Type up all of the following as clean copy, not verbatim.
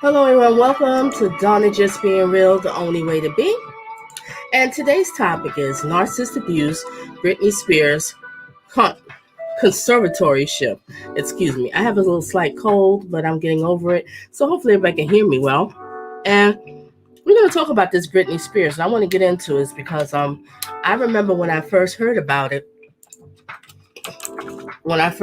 Hello everyone, welcome to Donna Just Being Real, the only way to be. And today's topic is narcissist abuse, Britney Spears, conservatorship. Excuse me, I have a little slight cold, but I'm getting over it. So hopefully everybody can hear me well. And we're going to talk about this Britney Spears. And I want to get into it because I remember when I first heard about it. I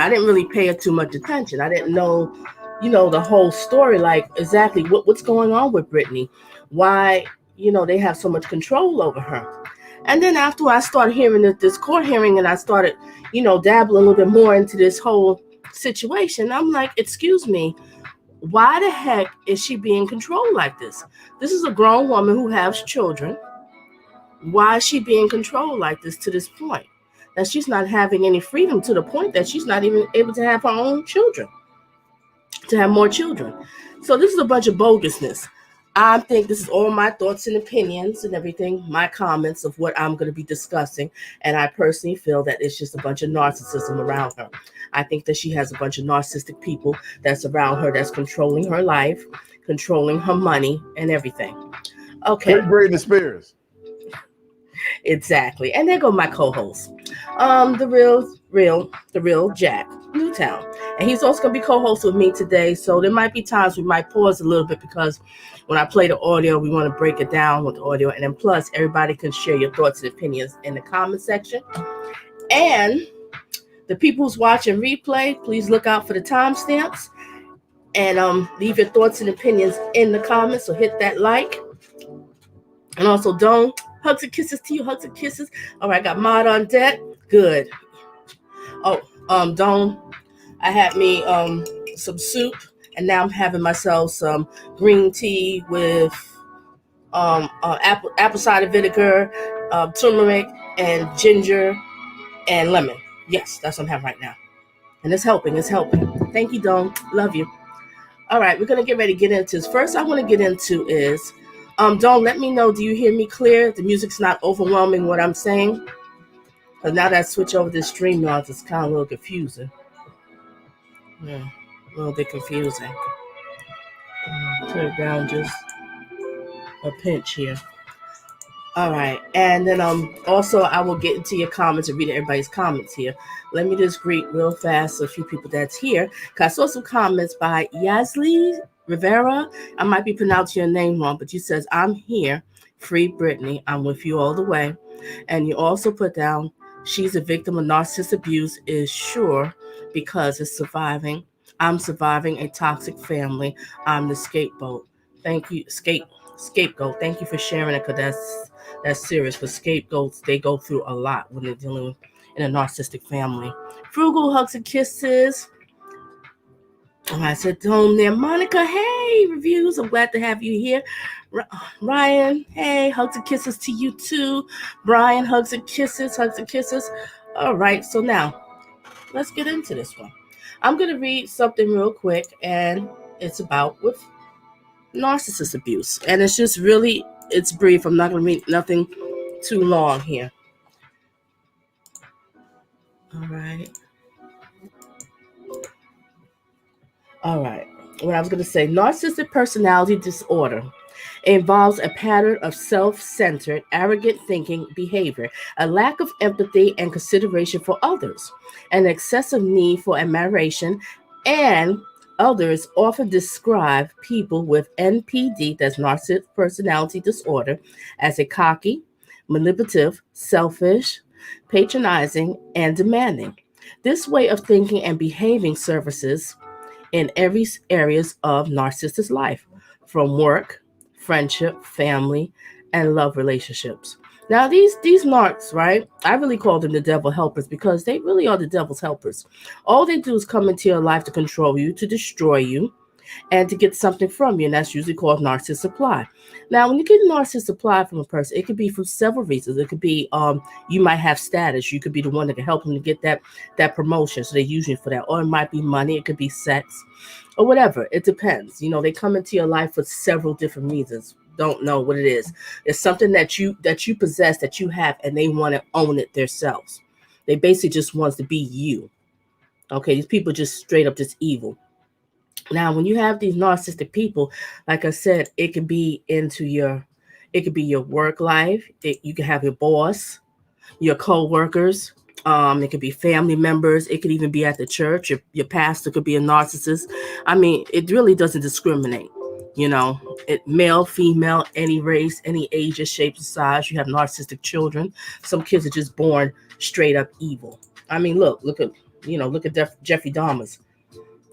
didn't really pay it too much attention. I didn't know the whole story, like exactly what's going on with Britney, why, they have so much control over her. And then after I started hearing this court hearing and I started, dabbling a little bit more into this whole situation, I'm like, excuse me, why the heck is she being controlled like this? This is a grown woman who has children. Why is she being controlled like this to this point? That she's not having any freedom to the point that she's not even able to have her own children. To have more children. So this is a bunch of bogusness. I think this is all my thoughts and opinions and everything, my comments of what I'm going to be discussing. And I personally feel that it's just a bunch of narcissism around her. I think that she has a bunch of narcissistic people that's around her, that's controlling her life, controlling her money and everything. Okay. Britney Spears. Exactly. And there go my co-host. The real Jack, Newtown. And he's also going to be co-host with me today. So there might be times we might pause a little bit because when I play the audio, we want to break it down with the audio. And then plus, everybody can share your thoughts and opinions in the comment section. And the people who's watching replay, please look out for the timestamps. And leave your thoughts and opinions in the comments. So hit that like. And also, don't. Hugs and kisses to you. Hugs and kisses. All right, got Mod on deck. Good. Oh, Dawn, I had me some soup, and now I'm having myself some green tea with apple cider vinegar, turmeric, and ginger, and lemon. Yes, that's what I'm having right now. And it's helping. Thank you, Dawn. Love you. All right, we're going to get ready to get into this. First I want to get into is, Dawn, let me know, do you hear me clear? The music's not overwhelming what I'm saying? Because now that I switch over to StreamYard, it's kind of a little confusing. Yeah, a little bit confusing. Turn it down just a pinch here. All right, and then also I will get into your comments and read everybody's comments here. Let me just greet real fast a few people that's here. Cause I saw some comments by Yazli Rivera, I might be pronouncing your name wrong, but you says, I'm here, free Britney, I'm with you all the way. And you also put down, she's a victim of narcissist abuse, is sure because it's surviving. I'm surviving a toxic family. I'm the scapegoat. Thank you, scapegoat. Thank you for sharing it, because that's serious. For scapegoats, they go through a lot when they're dealing with in a narcissistic family. Frugal hugs and kisses. Oh, I said home there. Monica, hey, reviews. I'm glad to have you here. Ryan, hey, hugs and kisses to you too. Brian, hugs and kisses, hugs and kisses. All right, so now let's get into this one. I'm going to read something real quick, and it's about with narcissist abuse. And it's just really, it's brief. I'm not going to read nothing too long here. All right. All right. What I was going to say, narcissistic personality disorder involves a pattern of self-centered, arrogant thinking behavior, a lack of empathy and consideration for others, an excessive need for admiration, and others often describe people with NPD, that's narcissistic personality disorder, as a cocky, manipulative, selfish, patronizing, and demanding. This way of thinking and behaving services in every areas of narcissist's life, from work, friendship, family, and love relationships. Now these narcs, right? I really call them the devil helpers because they really are the devil's helpers. All they do is come into your life to control you, to destroy you, and to get something from you, and that's usually called narcissist supply. Now, when you get narcissist supply from a person, it could be for several reasons. It could be you might have status, you could be the one that can help them to get that promotion, so they use you for that, or it might be money, it could be sex, or whatever. It depends. They come into your life for several different reasons. Don't know what it is. It's something that you possess, that you have, and they want to own it themselves. They basically just wants to be you. Okay, these people just straight up just evil. Now, when you have these narcissistic people, like I said, it could be your work life. You can have your boss, your co-workers. It could be family members. It could even be at the church. Your pastor could be a narcissist. I mean, it really doesn't discriminate. Male, female, any race, any age, shape, size. You have narcissistic children. Some kids are just born straight up evil. I mean, look at Jeffrey Dahmer's.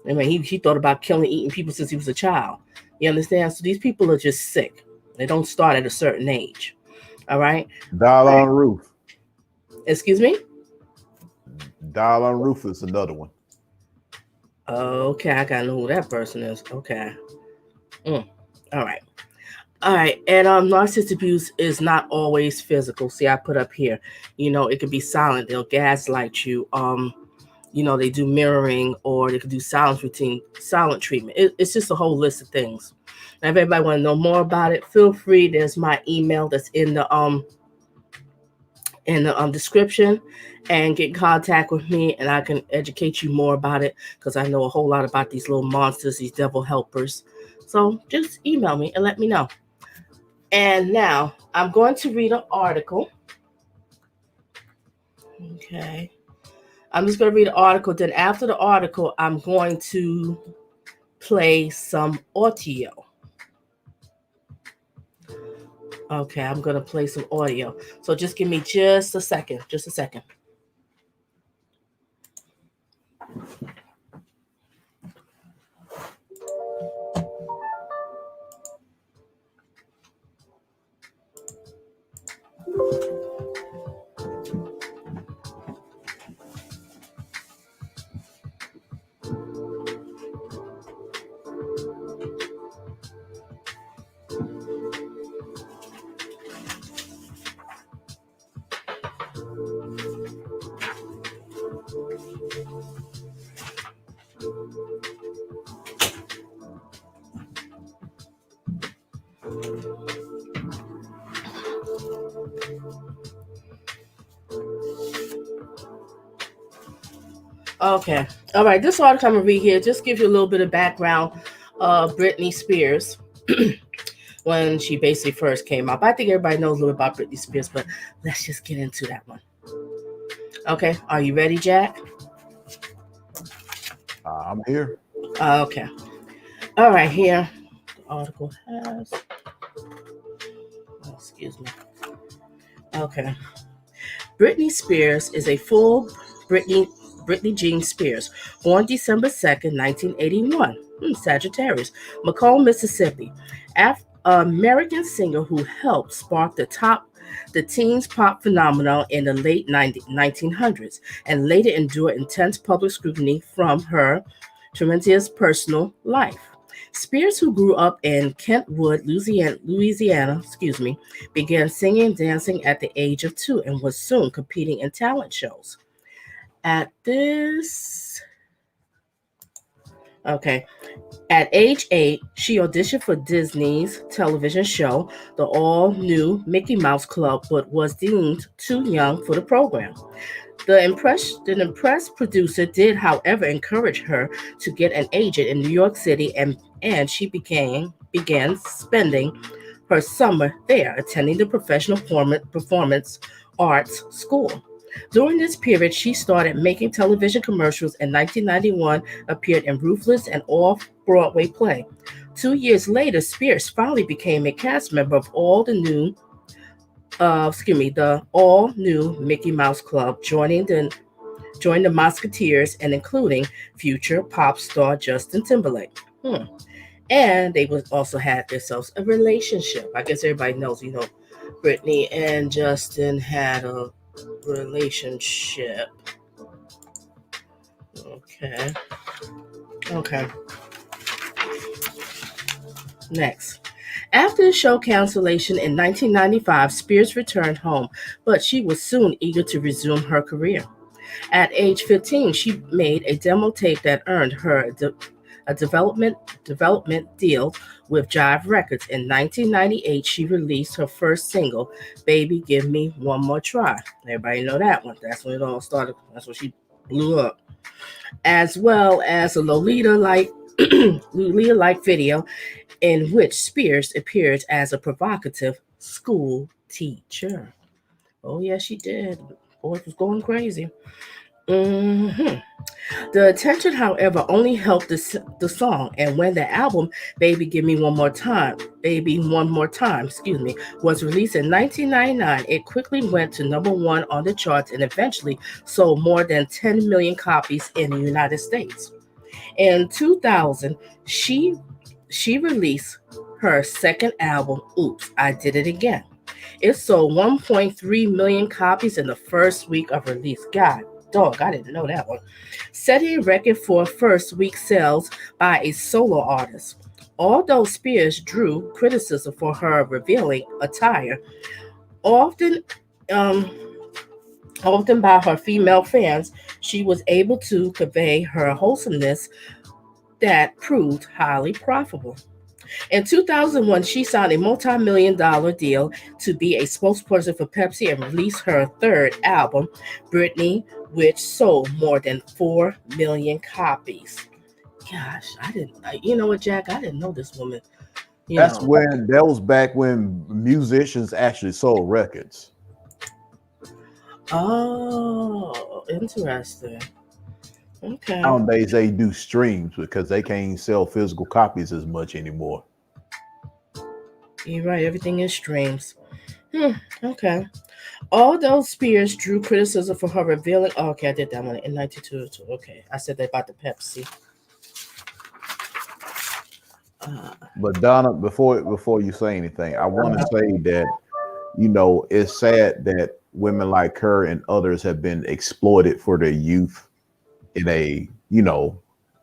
I mean, he thought about killing, eating people since he was a child. You understand? So these people are just sick. They don't start at a certain age. All right? Dial on Roof. Excuse me? Dial on Roof is another one. Okay, I gotta know who that person is. Okay. All right. All right. And narcissist abuse is not always physical. See, I put up here. It could be silent. They'll gaslight you. They do mirroring, or they could do silent treatment. It's just a whole list of things. Now, if everybody want to know more about it, feel free. There's my email that's in the description, and get in contact with me, and I can educate you more about it, because I know a whole lot about these little monsters, these devil helpers. So just email me and let me know. And now I'm going to read an article. Okay. I'm just going to read an article. Then after the article, I'm going to play some audio. Okay, I'm going to play some audio. So just give me just a second. Just a second. Okay. All right. This article I'm going to read here just gives you a little bit of background of Britney Spears when she basically first came up. I think everybody knows a little about Britney Spears, but let's just get into that one. Okay. Are you ready, Jack? I'm here. Okay. All right, here the article has. Oh, excuse me. Okay. Britney Spears is a full Britney Britney Jean Spears, born December 2nd, 1981, Sagittarius, McComb, Mississippi. American singer who helped spark the teens pop phenomenon in the late 1900s and later endured intense public scrutiny from her tremendous personal life. Spears, who grew up in Kentwood, Louisiana, began singing and dancing at the age of 2 and was soon competing in talent shows. At this, okay, at age 8, she auditioned for Disney's television show, the all-new Mickey Mouse Club, but was deemed too young for the program. The impressed producer did, however, encourage her to get an agent in New York City, and she began spending her summer there, attending the professional performance arts school. During this period, she started making television commercials. In 1991, appeared in Ruthless, and off-Broadway play. 2 years later, Spears finally became a cast member of the all new Mickey Mouse Club, joining the Musketeers and including future pop star Justin Timberlake. And they was also had themselves a relationship. I guess everybody knows, Britney and Justin had a relationship. Okay. Okay. Next. After the show cancellation in 1995, Spears returned home, but she was soon eager to resume her career. At age 15, she made a demo tape that earned her a development deal with Jive Records. In 1998, she released her first single, "Baby Give Me One More Try." Everybody know that one. That's when it all started. That's when she blew up. As well as a Lolita-like video in which Spears appeared as a provocative school teacher. Oh, yes, she did. Boy was going crazy. hmm The attention, however, only helped the song, and when the album "Baby Give Me One More Time," was released in 1999, it quickly went to number one on the charts and eventually sold more than 10 million copies in the United States. In 2000, she released her second album, "Oops, I Did It Again." It sold 1.3 million copies in the first week of release. God dog, I didn't know that one. Setting a record for first week sales by a solo artist. Although Spears drew criticism for her revealing attire, often um, often by her female fans, she was able to convey her wholesomeness that proved highly profitable. In 2001, she signed a multi-million-dollar deal to be a spokesperson for Pepsi and released her third album, Britney, which sold more than 4 million copies. Gosh, you know what, Jack? I didn't know this woman. That was back when musicians actually sold records. Oh, interesting. Okay. Nowadays they do streams because they can't sell physical copies as much anymore. You're right. Everything is streams. Okay. Although Spears drew criticism for her revealing, okay, I did that one in 1992. Okay, I said that about the Pepsi. But Donna, before you say anything, I want to say that it's sad that women like her and others have been exploited for their youth in a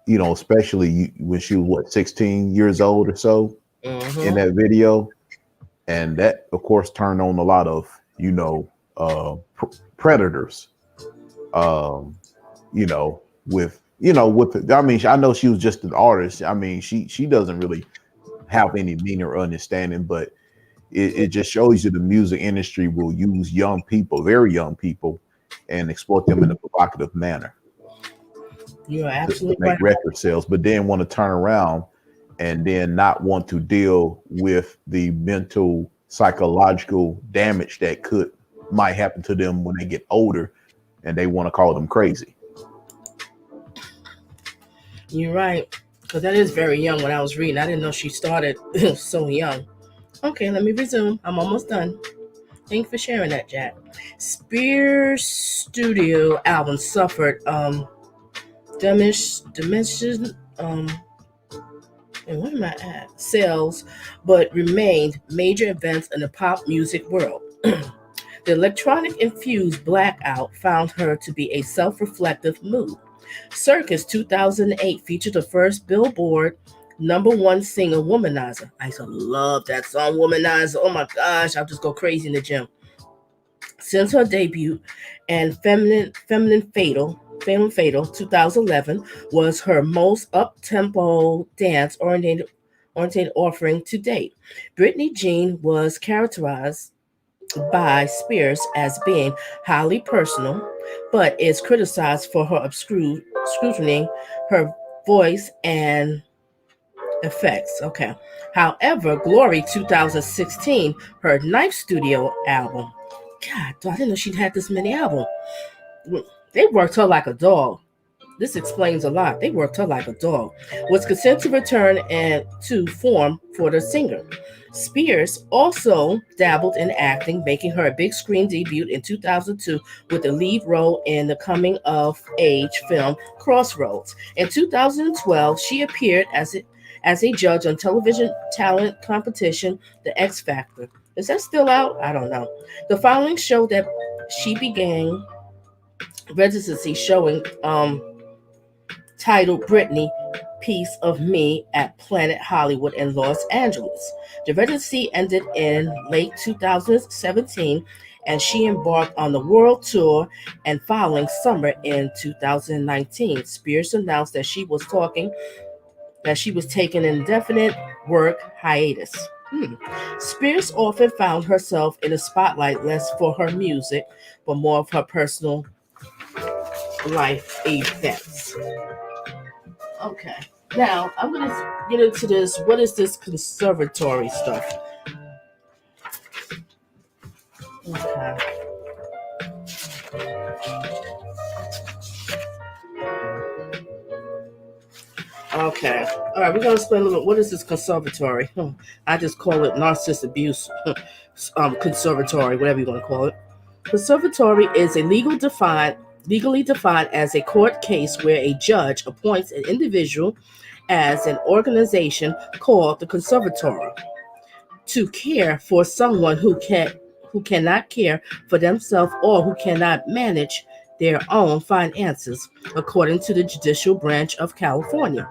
especially when she was 16 years old or so in that video, and that of course turned on a lot of predators. I mean, I know she was just an artist. I mean, she doesn't really have any meaning or understanding, but it just shows you the music industry will use young people, very young people, and exploit them in a provocative manner. You're absolutely to make right. record sales, but then want to turn around and then not want to deal with the mental, psychological damage that might happen to them when they get older, and they want to call them crazy. You're right. Because that is very young when I was reading. I didn't know she started so young. Okay, let me resume. I'm almost done. Thanks for sharing that, Jack. Spears' studio album suffered diminished and what am I at? Sales, but remained major events in the pop music world. The electronic-infused Blackout found her to be a self-reflective mood. Circus 2008 featured the first Billboard #1 single, Womanizer. I used to love that song, Womanizer. Oh my gosh, I'll just go crazy in the gym. Since her debut, and Feminine Fatal 2011 was her most up-tempo dance-oriented offering to date. Britney Jean was characterized by Spears as being highly personal, but is criticized for her scrutinizing her voice and effects. Okay. However, Glory 2016, her ninth studio album. God, I didn't know she'd had this many albums. They worked her like a dog. This explains a lot. They worked her like a dog. Was considered to return and to form for the singer. Spears also dabbled in acting, making her a big screen debut in 2002 with the lead role in the coming-of-age film Crossroads. In 2012, she appeared as a judge on television talent competition, The X Factor. Is that still out? I don't know. The following showed that she began residency showing titled Britney Piece of Me at Planet Hollywood in Los Angeles. The residency ended in late 2017 and she embarked on the world tour, and following summer in 2019, Spears announced that she was taking an indefinite work hiatus. Spears often found herself in the spotlight less for her music, but more of her personal life events. Okay, now I'm going to get into this. What is this conservatory stuff? Okay. Okay. All right, we're going to explain a little bit. What is this conservatory? I just call it narcissist abuse conservatory, whatever you want to call it. Conservatory is a legally defined as a court case where a judge appoints an individual as an organization called the conservatory to care for someone who cannot care for themselves or who cannot manage their own finances, according to the Judicial Branch of California.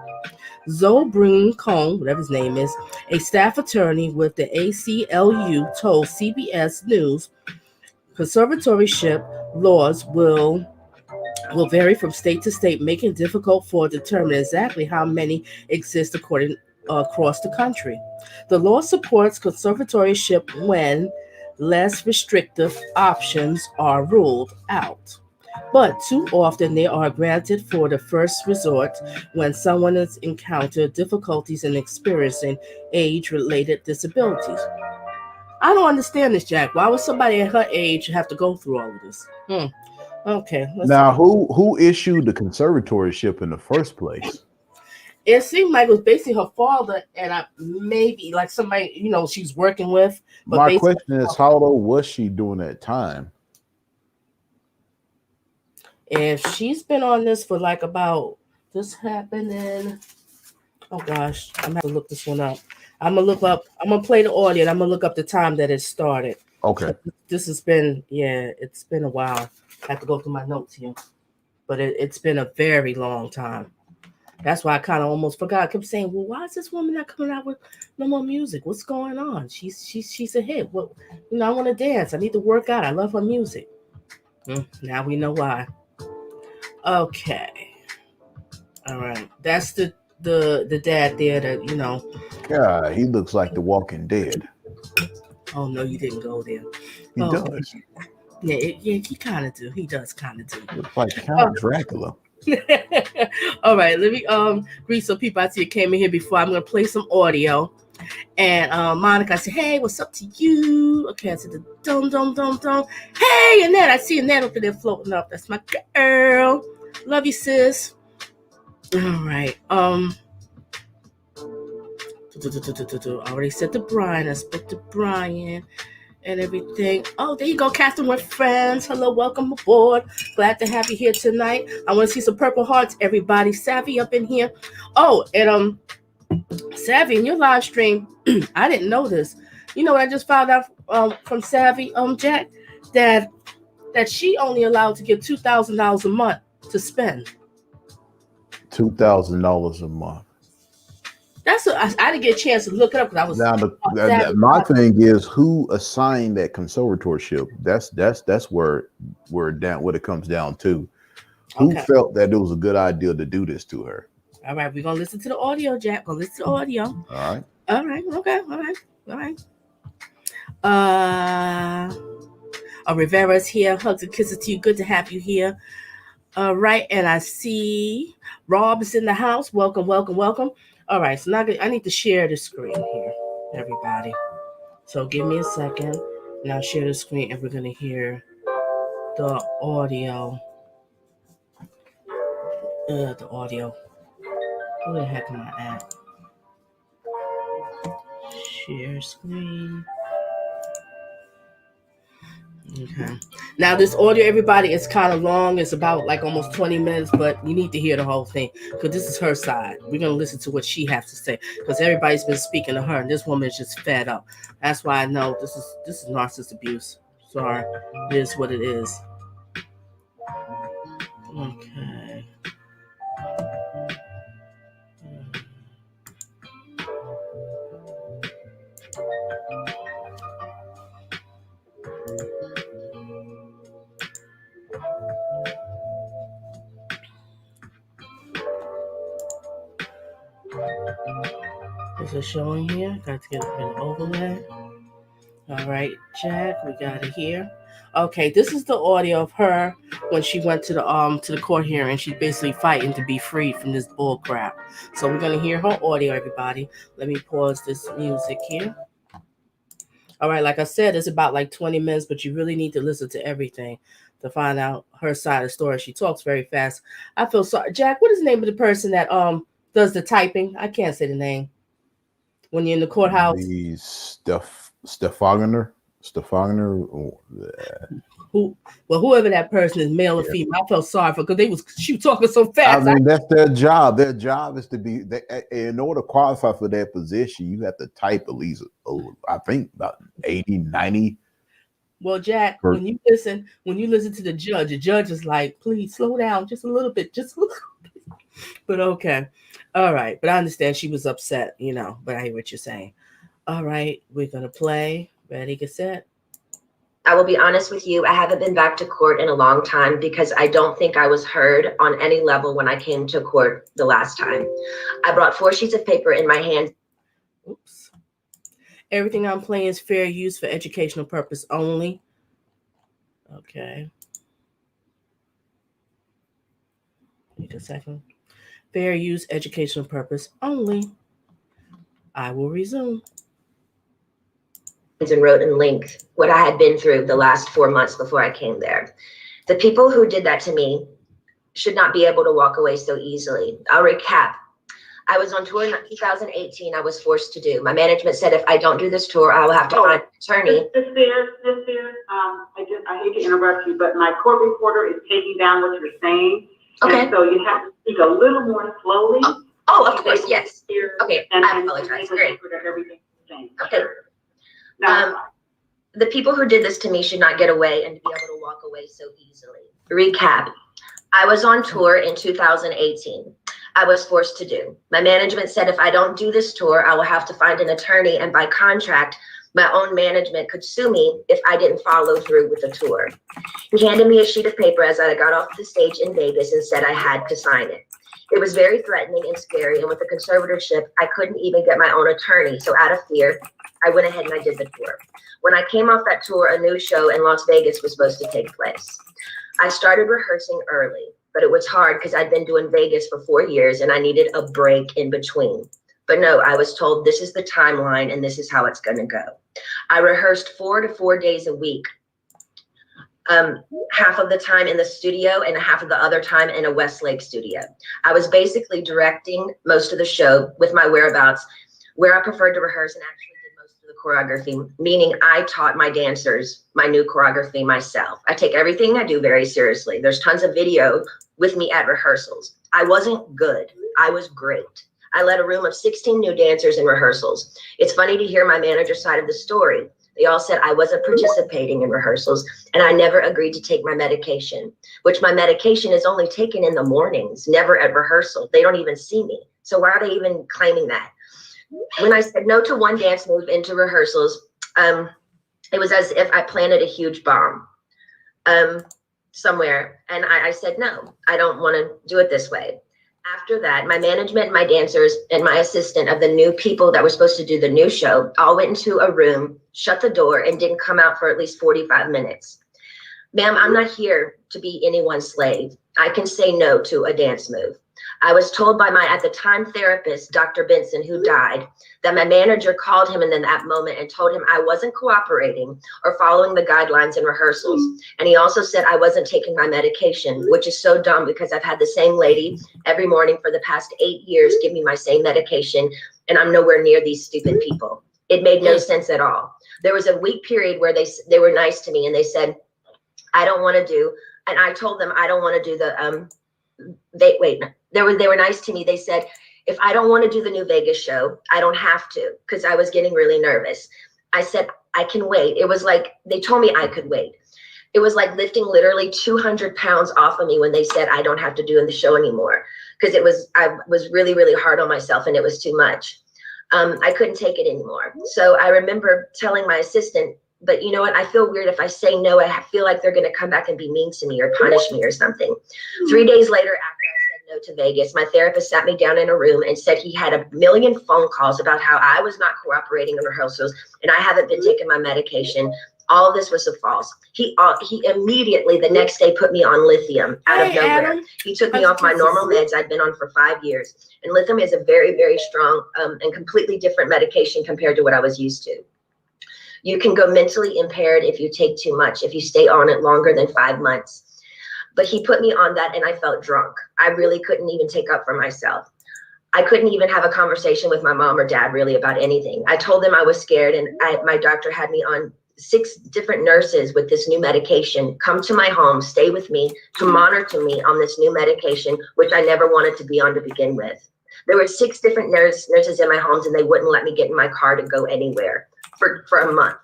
Zoe Breen Cone, whatever his name is, a staff attorney with the ACLU, told CBS News conservatorship laws will vary from state to state, making it difficult for determining exactly how many exist across the country. The law supports conservatorship when less restrictive options are ruled out, but too often they are granted for the first resort when someone has encountered difficulties in experiencing age-related disabilities. I don't understand this, Jack. Why would somebody at her age have to go through all of this? Okay. Now, who issued the conservatorship in the first place? It seemed like it was basically her father and maybe like somebody, she's working with. But my question is, how old was she during that time? If she's been on this for like about, this happened in, oh gosh, I'm going to have to look this one up. I'm going to play the audio and I'm going to look up the time that it started. Okay. This has been, it's been a while. I have to go through my notes here. But it's been a very long time. That's why I kind of almost forgot. I kept saying, well, why is this woman not coming out with no more music? What's going on? She's a hit. Well, I want to dance. I need to work out. I love her music. Now we know why. Okay. All right. That's the dad there that, Yeah, he looks like the Walking Dead. Oh, no, you didn't go there. He does. Yeah, he kind of do. He does kind of do. Looks like Count Dracula. All right, let me greet some people. I see you came in here before. I'm gonna play some audio. And Monica, I said, hey, what's up to you? Okay, I said the dum. Hey, Annette, I see Annette up there floating up. That's my girl. Love you, sis. All right. I already said to Brian. I spoke to Brian and everything. Oh, there you go, Catherine with friends. Hello, welcome aboard. Glad to have you here tonight. I want to see some purple hearts, everybody. Savvy up in here. Oh, and Savvy, in your live stream, I didn't know this. You know what I just found out from Savvy, Jack, that she only allowed to get $2,000 a month to spend. $2,000 a month. I didn't get a chance to look it up because I was. Now, my thing is, who assigned that conservatorship? That's where it comes down to. Who felt that it was a good idea to do this to her? All right, we're gonna listen to the audio, Jack. Gonna listen to the audio. All right, okay, all right. Rivera's here. Hugs and kisses to you. Good to have you here. All right, and I see Rob's in the house. Welcome. All right, so now I need to share the screen here, everybody. So give me a second, and I'll share the screen, and we're gonna hear the audio. The audio. Where the heck am I at? Share screen. Okay. Now this audio, everybody, is kind of long. It's about like almost 20 minutes, but you need to hear the whole thing because this is her side. We're gonna listen to what she has to say because everybody's been speaking to her, and this woman is just fed up. That's why I know this is narcissist abuse. Sorry, it is what it is. Okay. Is it showing here? Got to get an overlay. All right, Jack, we got it here. Okay, this is the audio of her when she went to the court hearing. She's basically fighting to be freed from this bull crap. So we're gonna hear her audio, everybody. Let me pause this music here. All right, like I said, it's about like 20 minutes, but you really need to listen to everything to find out her side of the story. She talks very fast. I feel sorry. Jack, what is the name of the person that does the typing? I can't say the name. When you're in the courthouse. The Stefagner. Whoever that person is, male or female, I felt sorry for because she was talking so fast. I mean, that's their job. Their job is to be. In order to qualify for that position, you have to type at least, I think, about 80, 90. Well, Jack, when you listen to the judge is like, please slow down just a little bit, But okay, all right. But I understand she was upset, But I hear what you're saying. All right, we're gonna play. Ready, get set. I will be honest with you. I haven't been back to court in a long time because I don't think I was heard on any level when I came to court the last time. I brought 4 sheets of paper in my hand. Oops. Everything I'm playing is fair use for educational purpose only. Okay. Wait a second. Fair use, educational purpose only. I will resume. And wrote in length what I had been through the last 4 months before I came there. The people who did that to me should not be able to walk away so easily. I'll recap. I was on tour in 2018. I was forced to do. My management said if I don't do this tour, I will have to find an attorney. Miss Spears, I hate to interrupt you, but my court reporter is taking down what you're saying. Okay. And so you have to speak a little more slowly. Oh, of course, yes. Okay, I apologize. Great. Okay. The people who did this to me should not get away and be able to walk away so easily. Recap. I was on tour in 2018. I was forced to do. My management said if I don't do this tour, I will have to find an attorney, and by contract, my own management could sue me if I didn't follow through with the tour. He handed me a sheet of paper as I got off the stage in Vegas and said I had to sign it. It was very threatening and scary, and with the conservatorship, I couldn't even get my own attorney. So out of fear, I went ahead and I did the tour. When I came off that tour, a new show in Las Vegas was supposed to take place. I started rehearsing early, but it was hard because I'd been doing Vegas for 4 years and I needed a break in between. But no, I was told this is the timeline and this is how it's gonna go. I rehearsed 4 to 4 days a week. Half of the time in the studio and half of the other time in a Westlake studio. I was basically directing most of the show with my whereabouts where I preferred to rehearse and actually did most of the choreography, meaning I taught my dancers my new choreography myself. I take everything I do very seriously. There's tons of video with me at rehearsals. I wasn't good. I was great. I led a room of 16 new dancers in rehearsals. It's funny to hear my manager's side of the story. They all said I wasn't participating in rehearsals and I never agreed to take my medication, which my medication is only taken in the mornings, never at rehearsal. They don't even see me. So why are they even claiming that? When I said no to one dance move into rehearsals, it was as if I planted a huge bomb somewhere. And I said, no, I don't want to do it this way. After that, my management, my dancers, and my assistant of the new people that were supposed to do the new show all went into a room, shut the door, and didn't come out for at least 45 minutes. Ma'am, I'm not here to be anyone's slave. I can say no to a dance move. I was told by my, at the time, therapist, Dr. Benson, who died, that my manager called him in that moment and told him I wasn't cooperating or following the guidelines in rehearsals. And he also said I wasn't taking my medication, which is so dumb because I've had the same lady every morning for the past 8 years give me my same medication, and I'm nowhere near these stupid people. It made no sense at all. There was a week period where they were nice to me and they said, I don't want to do, and I told them I don't want to do the, they were nice to me. They said, if I don't want to do the New Vegas show, I don't have to, because I was getting really nervous. I said, I can wait. It was like, they told me I could wait. It was like lifting literally 200 pounds off of me when they said I don't have to do the show anymore, because I was really, really hard on myself and it was too much. I couldn't take it anymore. So I remember telling my assistant, but you know what? I feel weird if I say no. I feel like they're going to come back and be mean to me or punish me or something. 3 days later, after I said no to Vegas, my therapist sat me down in a room and said he had a million phone calls about how I was not cooperating in rehearsals and I haven't been taking my medication. All of this was a false. He immediately the next day put me on lithium out of nowhere. Adam, he took me off my normal meds I'd been on for 5 years. And lithium is a very, very strong and completely different medication compared to what I was used to. You can go mentally impaired if you take too much, if you stay on it longer than 5 months. But he put me on that and I felt drunk. I really couldn't even take up for myself. I couldn't even have a conversation with my mom or dad really about anything. I told them I was scared and my doctor had me on 6 different nurses with this new medication come to my home, stay with me, to monitor me on this new medication, which I never wanted to be on to begin with. There were 6 different nurses in my homes and they wouldn't let me get in my car to go anywhere for a month.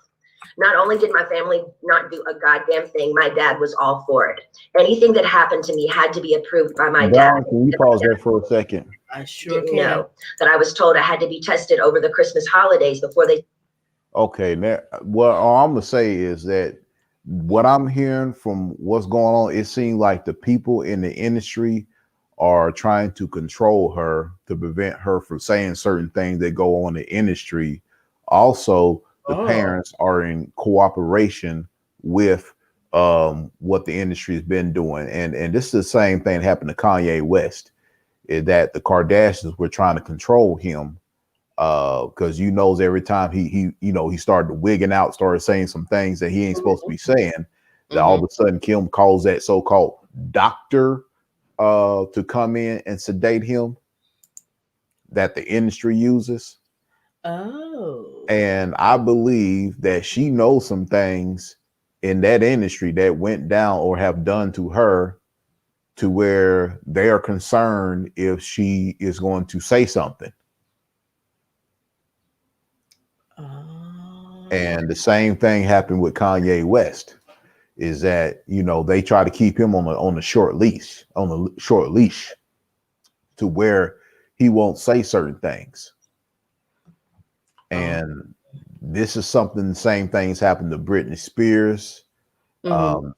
Not only did my family not do a goddamn thing, my dad was all for it. Anything that happened to me had to be approved by my dad. Can you pause there for a second? I sure didn't can. know that I was told I had to be tested over the Christmas holidays before they. Okay, now what I'm gonna say is that what I'm hearing from what's going on, it seems like the people in the industry are trying to control her to prevent her from saying certain things that go on in the industry. Also, the parents are in cooperation with what the industry has been doing. And this is the same thing that happened to Kanye West, is that the Kardashians were trying to control him because every time he started wigging out, started saying some things that he ain't supposed to be saying, that all of a sudden Kim calls that so-called doctor to come in and sedate him that the industry uses. Oh. And I believe that she knows some things in that industry that went down or have done to her to where they are concerned if she is going to say something. And the same thing happened with Kanye West, is that, they try to keep him on the short leash, to where he won't say certain things. And this is something, same things happened to Britney Spears.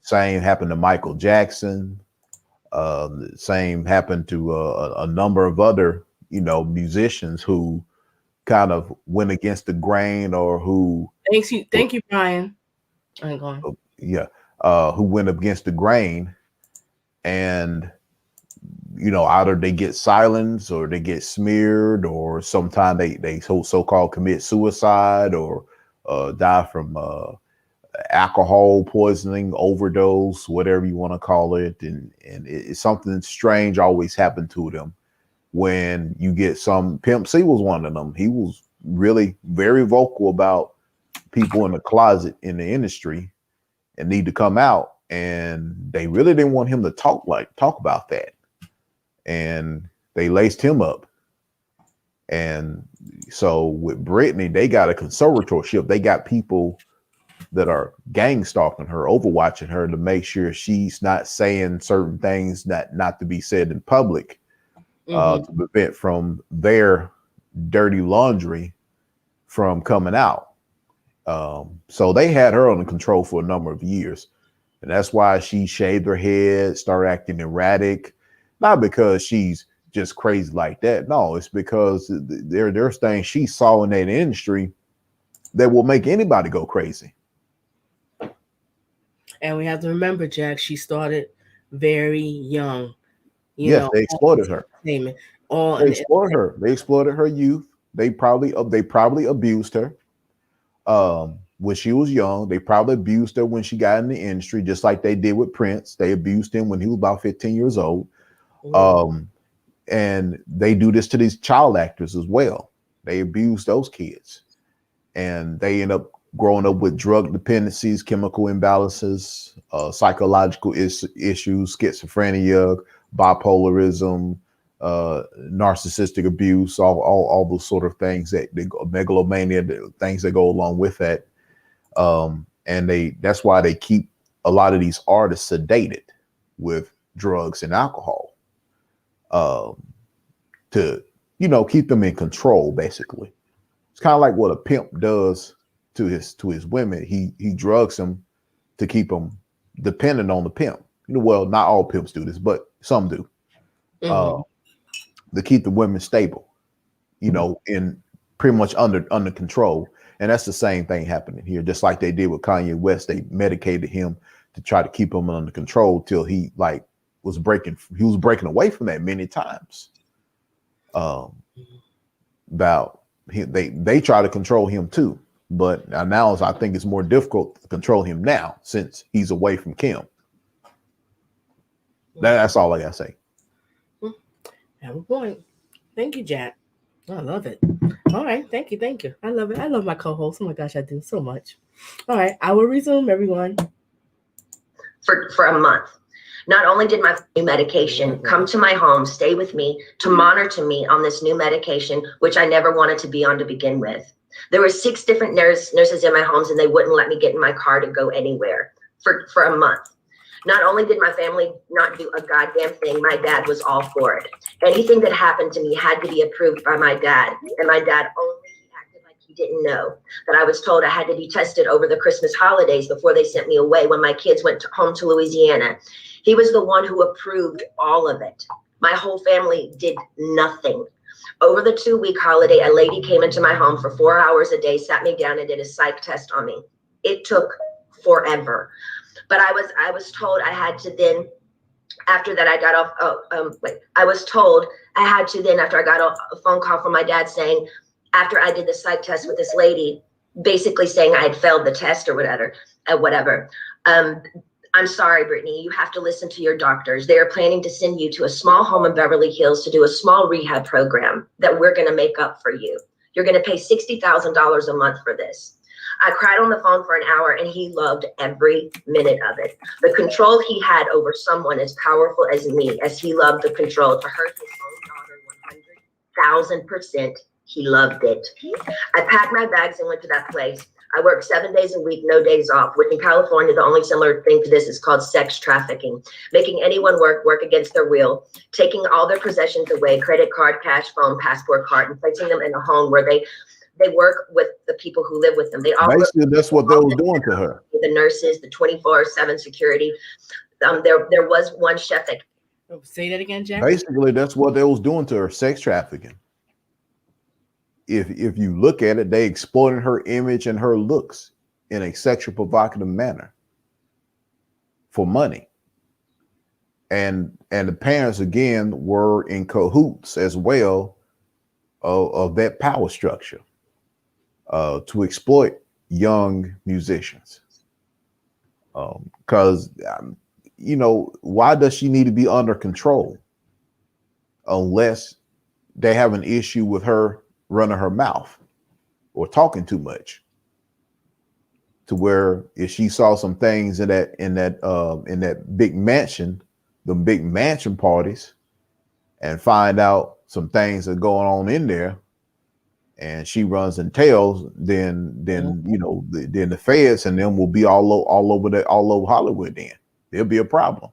Same happened to Michael Jackson. Same happened to a number of other, musicians who kind of went against the grain or who. Thank you, Brian. I'm going. Yeah. Who went against the grain and, either they get silenced or they get smeared, or sometimes they so-called commit suicide or die from alcohol poisoning, overdose, whatever you want to call it. And it's something strange always happened to them when you get some. Pimp C was one of them. He was really very vocal about people in the closet in the industry and need to come out. And they really didn't want him to talk about that. And they laced him up. And so with Britney, they got a conservatorship. They got people that are gang stalking her, overwatching her to make sure she's not saying certain things that not to be said in public, to prevent from their dirty laundry from coming out. So they had her under control for a number of years. And that's why she shaved her head, started acting erratic, not because she's just crazy like that. No, it's because there's things she saw in that industry that will make anybody go crazy. And we have to remember, Jack, she started very young. Yes, they exploited her. They exploited her youth. They probably abused her when she was young. They probably abused her when she got in the industry, just like they did with Prince. They abused him when he was about 15 years old. And they do this to these child actors as well. They abuse those kids, and they end up growing up with drug dependencies, chemical imbalances, psychological issues, schizophrenia, bipolarism, narcissistic abuse, all those sort of things megalomania, things that go along with that. And that's why they keep a lot of these artists sedated with drugs and alcohol, to, keep them in control. Basically, it's kind of like what a pimp does to his women. He drugs them to keep them dependent on the pimp. Well, not all pimps do this, but some do. To keep the women stable, in pretty much under control. And that's the same thing happening here. Just like they did with Kanye West, they medicated him to try to keep him under control till he was breaking away from that many times. They try to control him too, but now I think it's more difficult to control him now since he's away from Kim. That's all I gotta say. Have a point. Thank you, Jack. I love it. All right. Thank you. I love it. I love my co-host. Oh my gosh, I do so much. All right. I will resume, everyone. For a month. Not only did my new medication come to my home, stay with me, to monitor me on this new medication, which I never wanted to be on to begin with. There were 6 different nurses in my homes, and they wouldn't let me get in my car to go anywhere for a month. Not only did my family not do a goddamn thing, my dad was all for it. Anything that happened to me had to be approved by my dad, and my dad only acted like he didn't know that I was told I had to be tested over the Christmas holidays before they sent me away when my kids went home to Louisiana. He was the one who approved all of it. My whole family did nothing. Over the 2-week holiday, a lady came into my home for 4 hours a day, sat me down and did a psych test on me. It took forever. But I was told I had to then, after that I got off, I was told I had to then, after I got a phone call from my dad saying, after I did the psych test with this lady, basically saying I had failed the test or whatever. I'm sorry, Britney, you have to listen to your doctors. They are planning to send you to a small home in Beverly Hills to do a small rehab program that we're going to make up for you. You're going to pay $60,000 a month for this. I cried on the phone for an hour, and he loved every minute of it. The control he had over someone as powerful as me, as he loved the control to hurt his own daughter 100,000%. He loved it. I packed my bags and went to that place. I worked 7 days a week, no days off, which in California, the only similar thing to this is called sex trafficking, making anyone work against their will, taking all their possessions away, credit card, cash, phone, passport card, and placing them in a home where they work with the people who live with them. They all basically that's what they were doing to her. The nurses, the 24/7 security. There was one chef that. Say that again, Jack. Basically, that's what they was doing to her, sex trafficking. If you look at it, they exploited her image and her looks in a sexual provocative manner for money. And the parents again were in cahoots as well of that power structure to exploit young musicians. Because why does she need to be under control unless they have an issue with her running her mouth? or talking too much, to where if she saw some things in that big mansion, the big mansion parties, and find out some things are going on in there, and she runs and tells, then you know, then the feds and them will be all over Hollywood. Then there'll be a problem.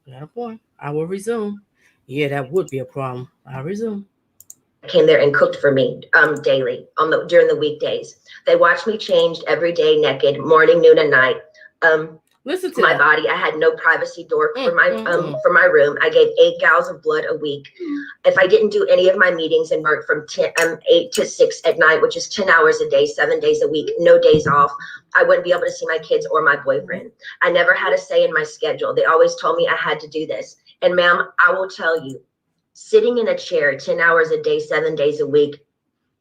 Got a point. I will resume. Yeah, that would be a problem. I'll resume. Came there and cooked for me daily during the weekdays. They watched me changed every day, naked, morning, noon, and night. Listen to my that. body. I had no privacy door for my room. I gave 8 gallons of blood a week. If I didn't do any of my meetings and work from 8 to 6 at night, which is 10 hours a day, 7 days a week, no days off, I wouldn't be able to see my kids or my boyfriend. I never had a say in my schedule. They always told me I had to do this. And ma'am, I will tell you, sitting in a chair 10 hours a day, 7 days a week,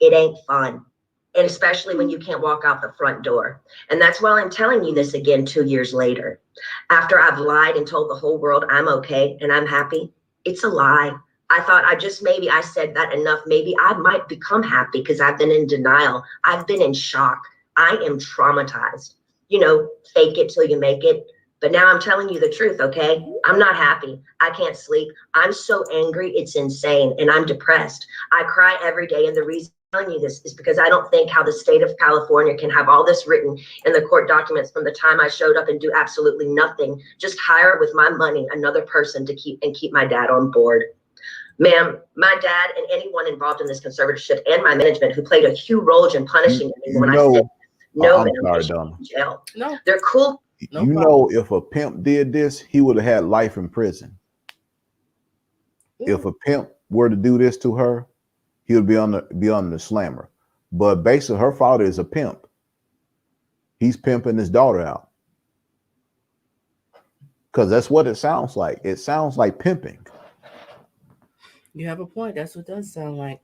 it ain't fun. And especially when you can't walk out the front door. And that's why I'm telling you this again 2 years later. After I've lied and told the whole world I'm okay and I'm happy, it's a lie. I thought maybe I said that enough. Maybe I might become happy because I've been in denial. I've been in shock. I am traumatized. You know, fake it till you make it. But now I'm telling you the truth, okay? I'm not happy. I can't sleep. I'm so angry, it's insane, and I'm depressed. I cry every day, and the reason I'm telling you this is because I don't think how the state of California can have all this written in the court documents from the time I showed up and do absolutely nothing, just hire with my money another person to keep my dad on board. Ma'am, my dad and anyone involved in this conservatorship and my management who played a huge role in punishing me when I said no, I'm sorry, Donna. Jail. No, they're cool. No you problem. Know, if a pimp did this, he would have had life in prison. If a pimp were to do this to her, he would be on the slammer. But basically, her father is a pimp. He's pimping his daughter out. Because that's what it sounds like. It sounds like pimping. You have a point. That's what it does sound like.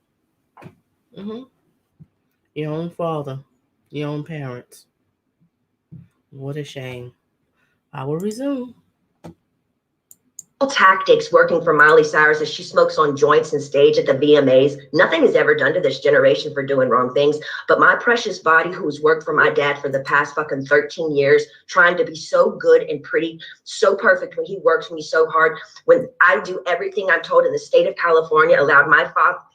Your own father, your own parents. What a shame. I will resume. Tactics working for Miley Cyrus as she smokes on joints and stage at the VMAs. Nothing is ever done to this generation for doing wrong things. But my precious body, who's worked for my dad for the past fucking 13 years, trying to be so good and pretty, so perfect when he works me so hard, when I do everything I'm told in the state of California, allowed my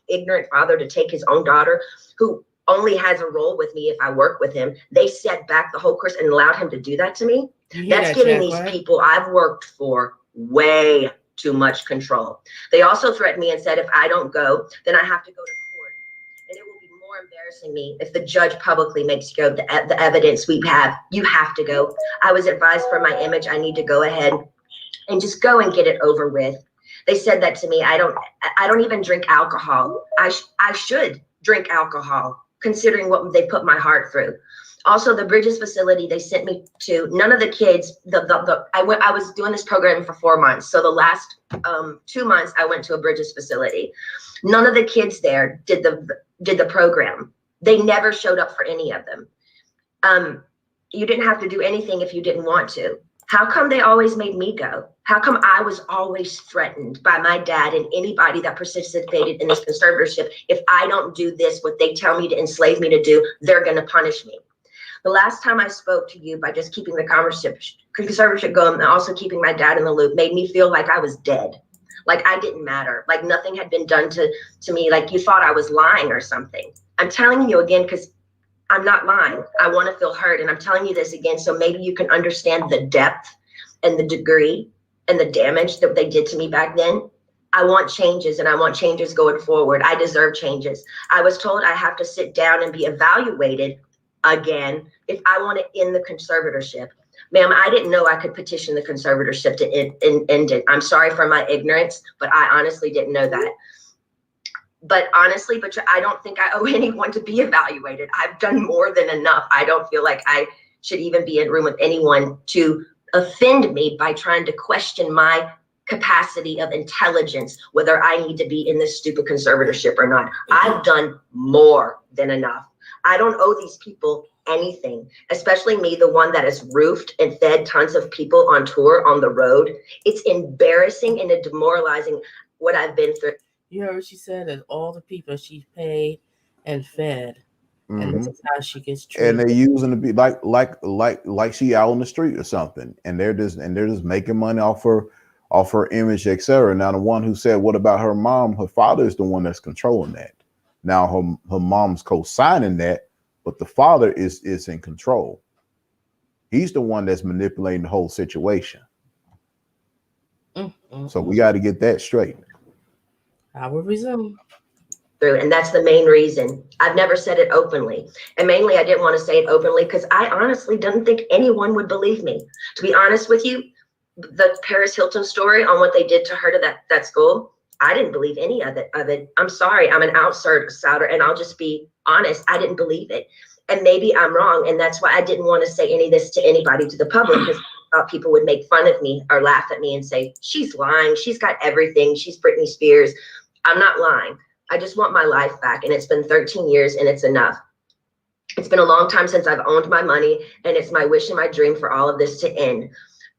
ignorant father to take his own daughter, who only has a role with me if I work with him. They set back the whole course and allowed him to do that to me. That's giving these people I've worked for way too much control. They also threatened me and said, if I don't go, then I have to go to court. And it will be more embarrassing me if the judge publicly makes you go, the evidence we have, you have to go. I was advised for my image, I need to go ahead and just go and get it over with. They said that to me. I don't even drink alcohol. I should drink alcohol, considering what they put my heart through. Also, the Bridges facility they sent me to, none of the kids, I was doing this program for 4 months. So the last 2 months I went to a Bridges facility. None of the kids there did the program. They never showed up for any of them. You didn't have to do anything if you didn't want to. How come they always made me go? How come I was always threatened by my dad and anybody that participated in this conservatorship? If I don't do this, what they tell me to enslave me to do, they're going to punish me. The last time I spoke to you by just keeping the conservatorship going and also keeping my dad in the loop made me feel like I was dead, like I didn't matter, like nothing had been done to me, like you thought I was lying or something. I'm telling you again because I'm not lying. I want to feel heard, and I'm telling you this again so maybe you can understand the depth and the degree and the damage that they did to me back then. I want changes, and I want changes going forward. I deserve changes. I was told I have to sit down and be evaluated again if I want to end the conservatorship. Ma'am, I didn't know I could petition the conservatorship to end it. I'm sorry for my ignorance, but I honestly didn't know that. But honestly, I don't think I owe anyone to be evaluated. I've done more than enough. I don't feel like I should even be in a room with anyone to offend me by trying to question my capacity of intelligence, whether I need to be in this stupid conservatorship or not. I've done more than enough. I don't owe these people anything, especially me, the one that has roofed and fed tons of people on tour on the road. It's embarrassing and demoralizing what I've been through. You heard what she said, that all the people she paid and fed. And Mhm. this is how she gets And treated. they're using to be like she out on the street or something, and they're just making money off her image, etc. Now the one who said, what about her mom? Her father is the one that's controlling that. Now her mom's co-signing that, but the father is in control. He's the one that's manipulating the whole situation. So we got to get that straight. I will resume. Through, and that's the main reason. I've never said it openly, and mainly I didn't want to say it openly because I honestly didn't think anyone would believe me. To be honest with you, the Paris Hilton story on what they did to her to that school, I didn't believe any of it. I'm sorry, I'm an outsider, and I'll just be honest. I didn't believe it, and maybe I'm wrong, and that's why I didn't want to say any of this to anybody, to the public, because I thought people would make fun of me or laugh at me and say she's lying. She's got everything. She's Britney Spears. I'm not lying. I just want my life back, and it's been 13 years, and it's enough. It's been a long time since I've owned my money, and it's my wish and my dream for all of this to end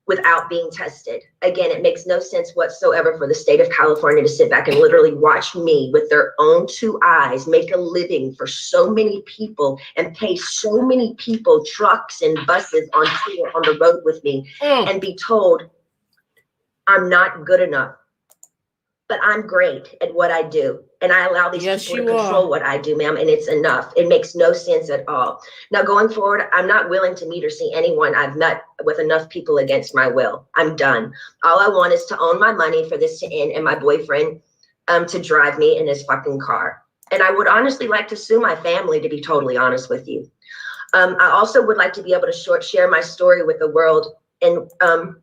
without being tested. Again, it makes no sense whatsoever for the state of California to sit back and literally watch me with their own two eyes make a living for so many people and pay so many people trucks and buses on the road with me and be told I'm not good enough. But I'm great at what I do. And I allow these people to control what I do, ma'am. And it's enough. It makes no sense at all. Now, going forward, I'm not willing to meet or see anyone I've met with enough people against my will. I'm done. All I want is to own my money for this to end and my boyfriend to drive me in his fucking car. And I would honestly like to sue my family, to be totally honest with you. I also would like to be able to share my story with the world and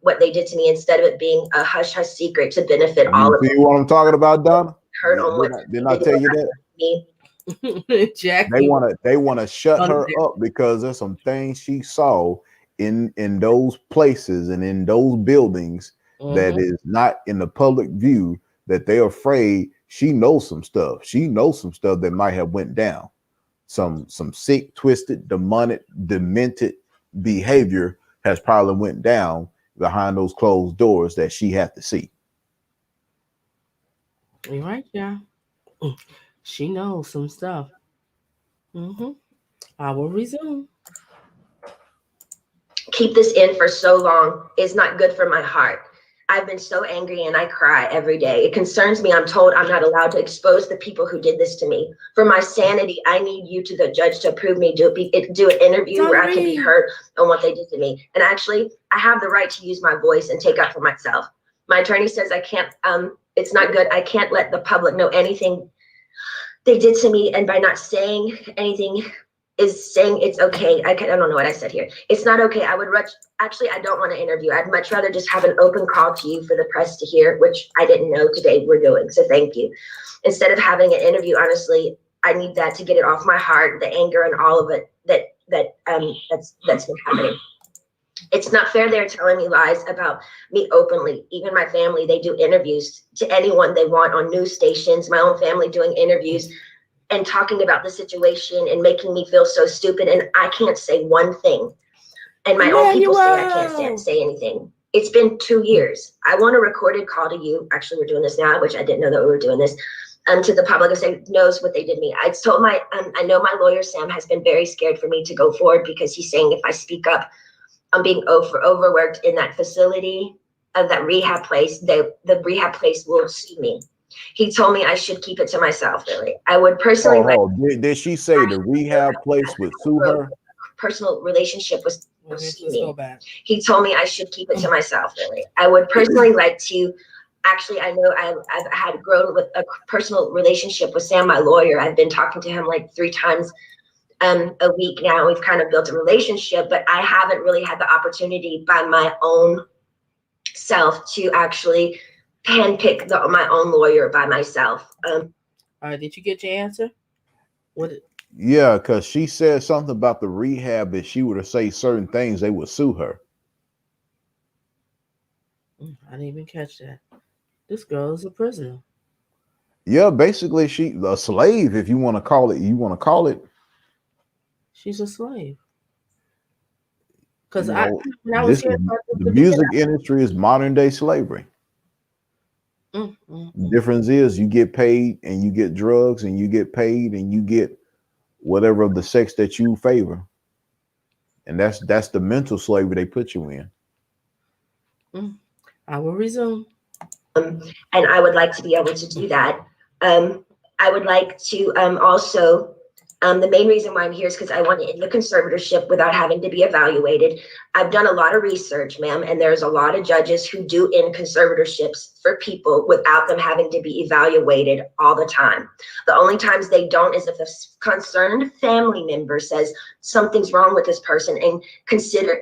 what they did to me, instead of it being a hush-hush secret to benefit all of them. See what I'm talking about, Donna? Heard on what didn't I tell you that? Me. Jackie. They want to shut her up because there's some things she saw in those places and in those buildings that is not in the public view, that they're afraid she knows some stuff. She knows some stuff that might have went down. Some sick, twisted, demonic, demented behavior has probably went down behind those closed doors that she had to see. You're right, yeah. She knows some stuff. I will resume. Keep this in for so long is not good for my heart. I've been so angry and I cry every day. It concerns me. I'm told I'm not allowed to expose the people who did this to me. For my sanity, I need you to the judge to approve me, do an interview where I can be heard on what they did to me. And actually, I have the right to use my voice and take up for myself. My attorney says I can't, it's not good. I can't let the public know anything they did to me. And by not saying anything is saying it's okay. I don't know what I said here. It's not okay. I don't want to interview. I'd much rather just have an open call to you for the press to hear, which I didn't know today we're doing. So thank you. Instead of having an interview, honestly, I need that to get it off my heart, the anger and all of it that's been happening. It's not fair they're telling me lies about me openly. Even my family, they do interviews to anyone they want on news stations, my own family doing interviews and talking about the situation and making me feel so stupid. And I can't say one thing. And my own people say I can't say anything. It's been 2 years. I want a recorded call to you. Actually, we're doing this now, which I didn't know that we were doing this. To the public and say knows what they did to me. I told I know my lawyer, Sam, has been very scared for me to go forward because he's saying if I speak up, I'm being overworked in that facility of that rehab place. The rehab place will sue me. He told me I should keep it to myself, really. I would personally did she say the rehab place would sue her? Personal relationship was sue me. He told me I should keep it to myself, really. I would personally like to, actually, I know I've had grown with a personal relationship with Sam, my lawyer. I've been talking to him like 3 times a week now. We've kind of built a relationship, but I haven't really had the opportunity by my own self to actually handpick my own lawyer by myself. All right, did you get your answer? Yeah, because she said something about the rehab. If she were to say certain things, they would sue her. I didn't even catch that. This girl is a prisoner. Yeah, basically, she a slave. If you want to call it, She's a slave. Because the music industry is modern day slavery. The difference is you get paid and you get drugs and you get paid and you get whatever of the sex that you favor. And that's the mental slavery they put you in. I will resume. And I would like to be able to do that. I would like to also, the main reason why I'm here is because I want to end the conservatorship without having to be evaluated. I've done a lot of research, ma'am, and there's a lot of judges who do end conservatorships for people without them having to be evaluated all the time. The only times they don't is if a concerned family member says something's wrong with this person and consider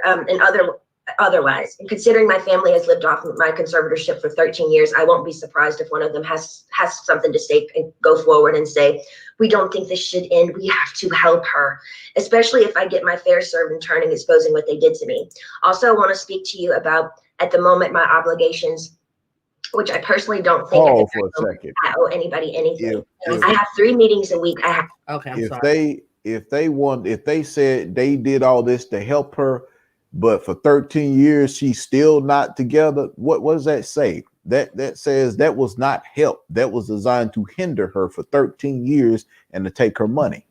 otherwise. And considering my family has lived off my conservatorship for 13 years, I won't be surprised if one of them has something to say and go forward and say, we don't think this should end. We have to help her, especially if I get my fair served in turning exposing what they did to me. Also, I want to speak to you about, at the moment, my obligations, which I personally don't think Pause for a second. I owe anybody anything. If I have 3 meetings a week. Okay, I'm sorry. If they said they did all this to help her, but for 13 years she's still not together, what does that say? That says that was not help. That was designed to hinder her for 13 years and to take her money.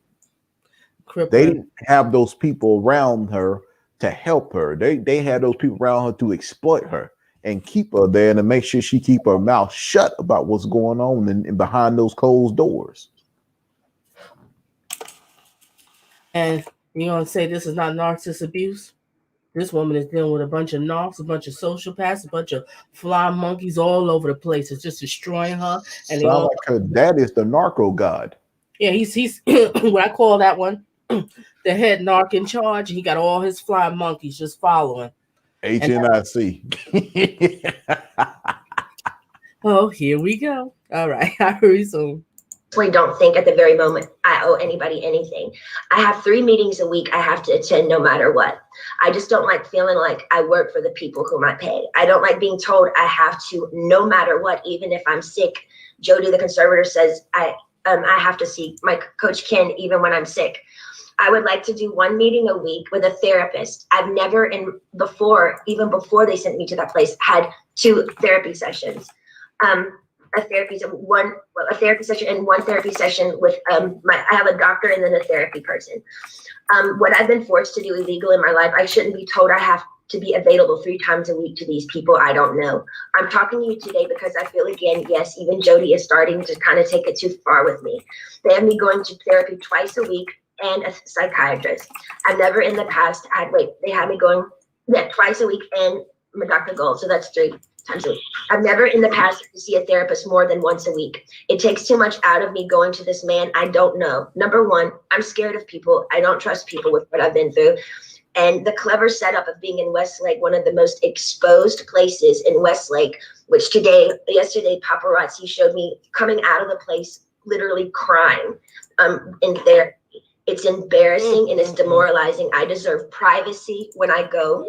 They didn't have those people around her to help her. They had those people around her to exploit her and keep her there and to make sure she keep her mouth shut about what's going on and behind those closed doors. And you're going to say this is not narcissist abuse? This woman is dealing with a bunch of narcs, a bunch of sociopaths, a bunch of flying monkeys all over the place. It's just destroying her. And they all, like her dad is the narco god. Yeah, he's what I call that one, the head narc in charge. He got all his flying monkeys just following. HNIC. Oh, here we go. All right, I resume. Don't think at the very moment I owe anybody anything. I have 3 meetings a week I have to attend no matter what. I just don't like feeling like I work for the people whom I pay. I don't like being told I have to no matter what, even if I'm sick. Jody, the conservator, says I have to see my coach Ken even when I'm sick. I would like to do 1 meeting a week with a therapist. I've never, even before they sent me to that place, had 2 therapy sessions. A therapy session and 1 therapy session with I have a doctor and then a therapy person. What I've been forced to do illegal in my life, I shouldn't be told I have to be available 3 times a week to these people I don't know. I'm talking to you today because I feel, again, yes, even Jody is starting to kind of take it too far with me. They have me going to therapy twice a week and a psychiatrist. I've never in the past they had me going twice a week and my Dr. Gold, so that's 3 times a week. I've never in the past had to see a therapist more than once a week. It takes too much out of me going to this man I don't know. Number 1, I'm scared of people. I don't trust people with what I've been through. And the clever setup of being in Westlake, one of the most exposed places in Westlake, which yesterday, paparazzi showed me coming out of the place, literally crying in therapy. It's embarrassing and it's demoralizing. I deserve privacy when I go.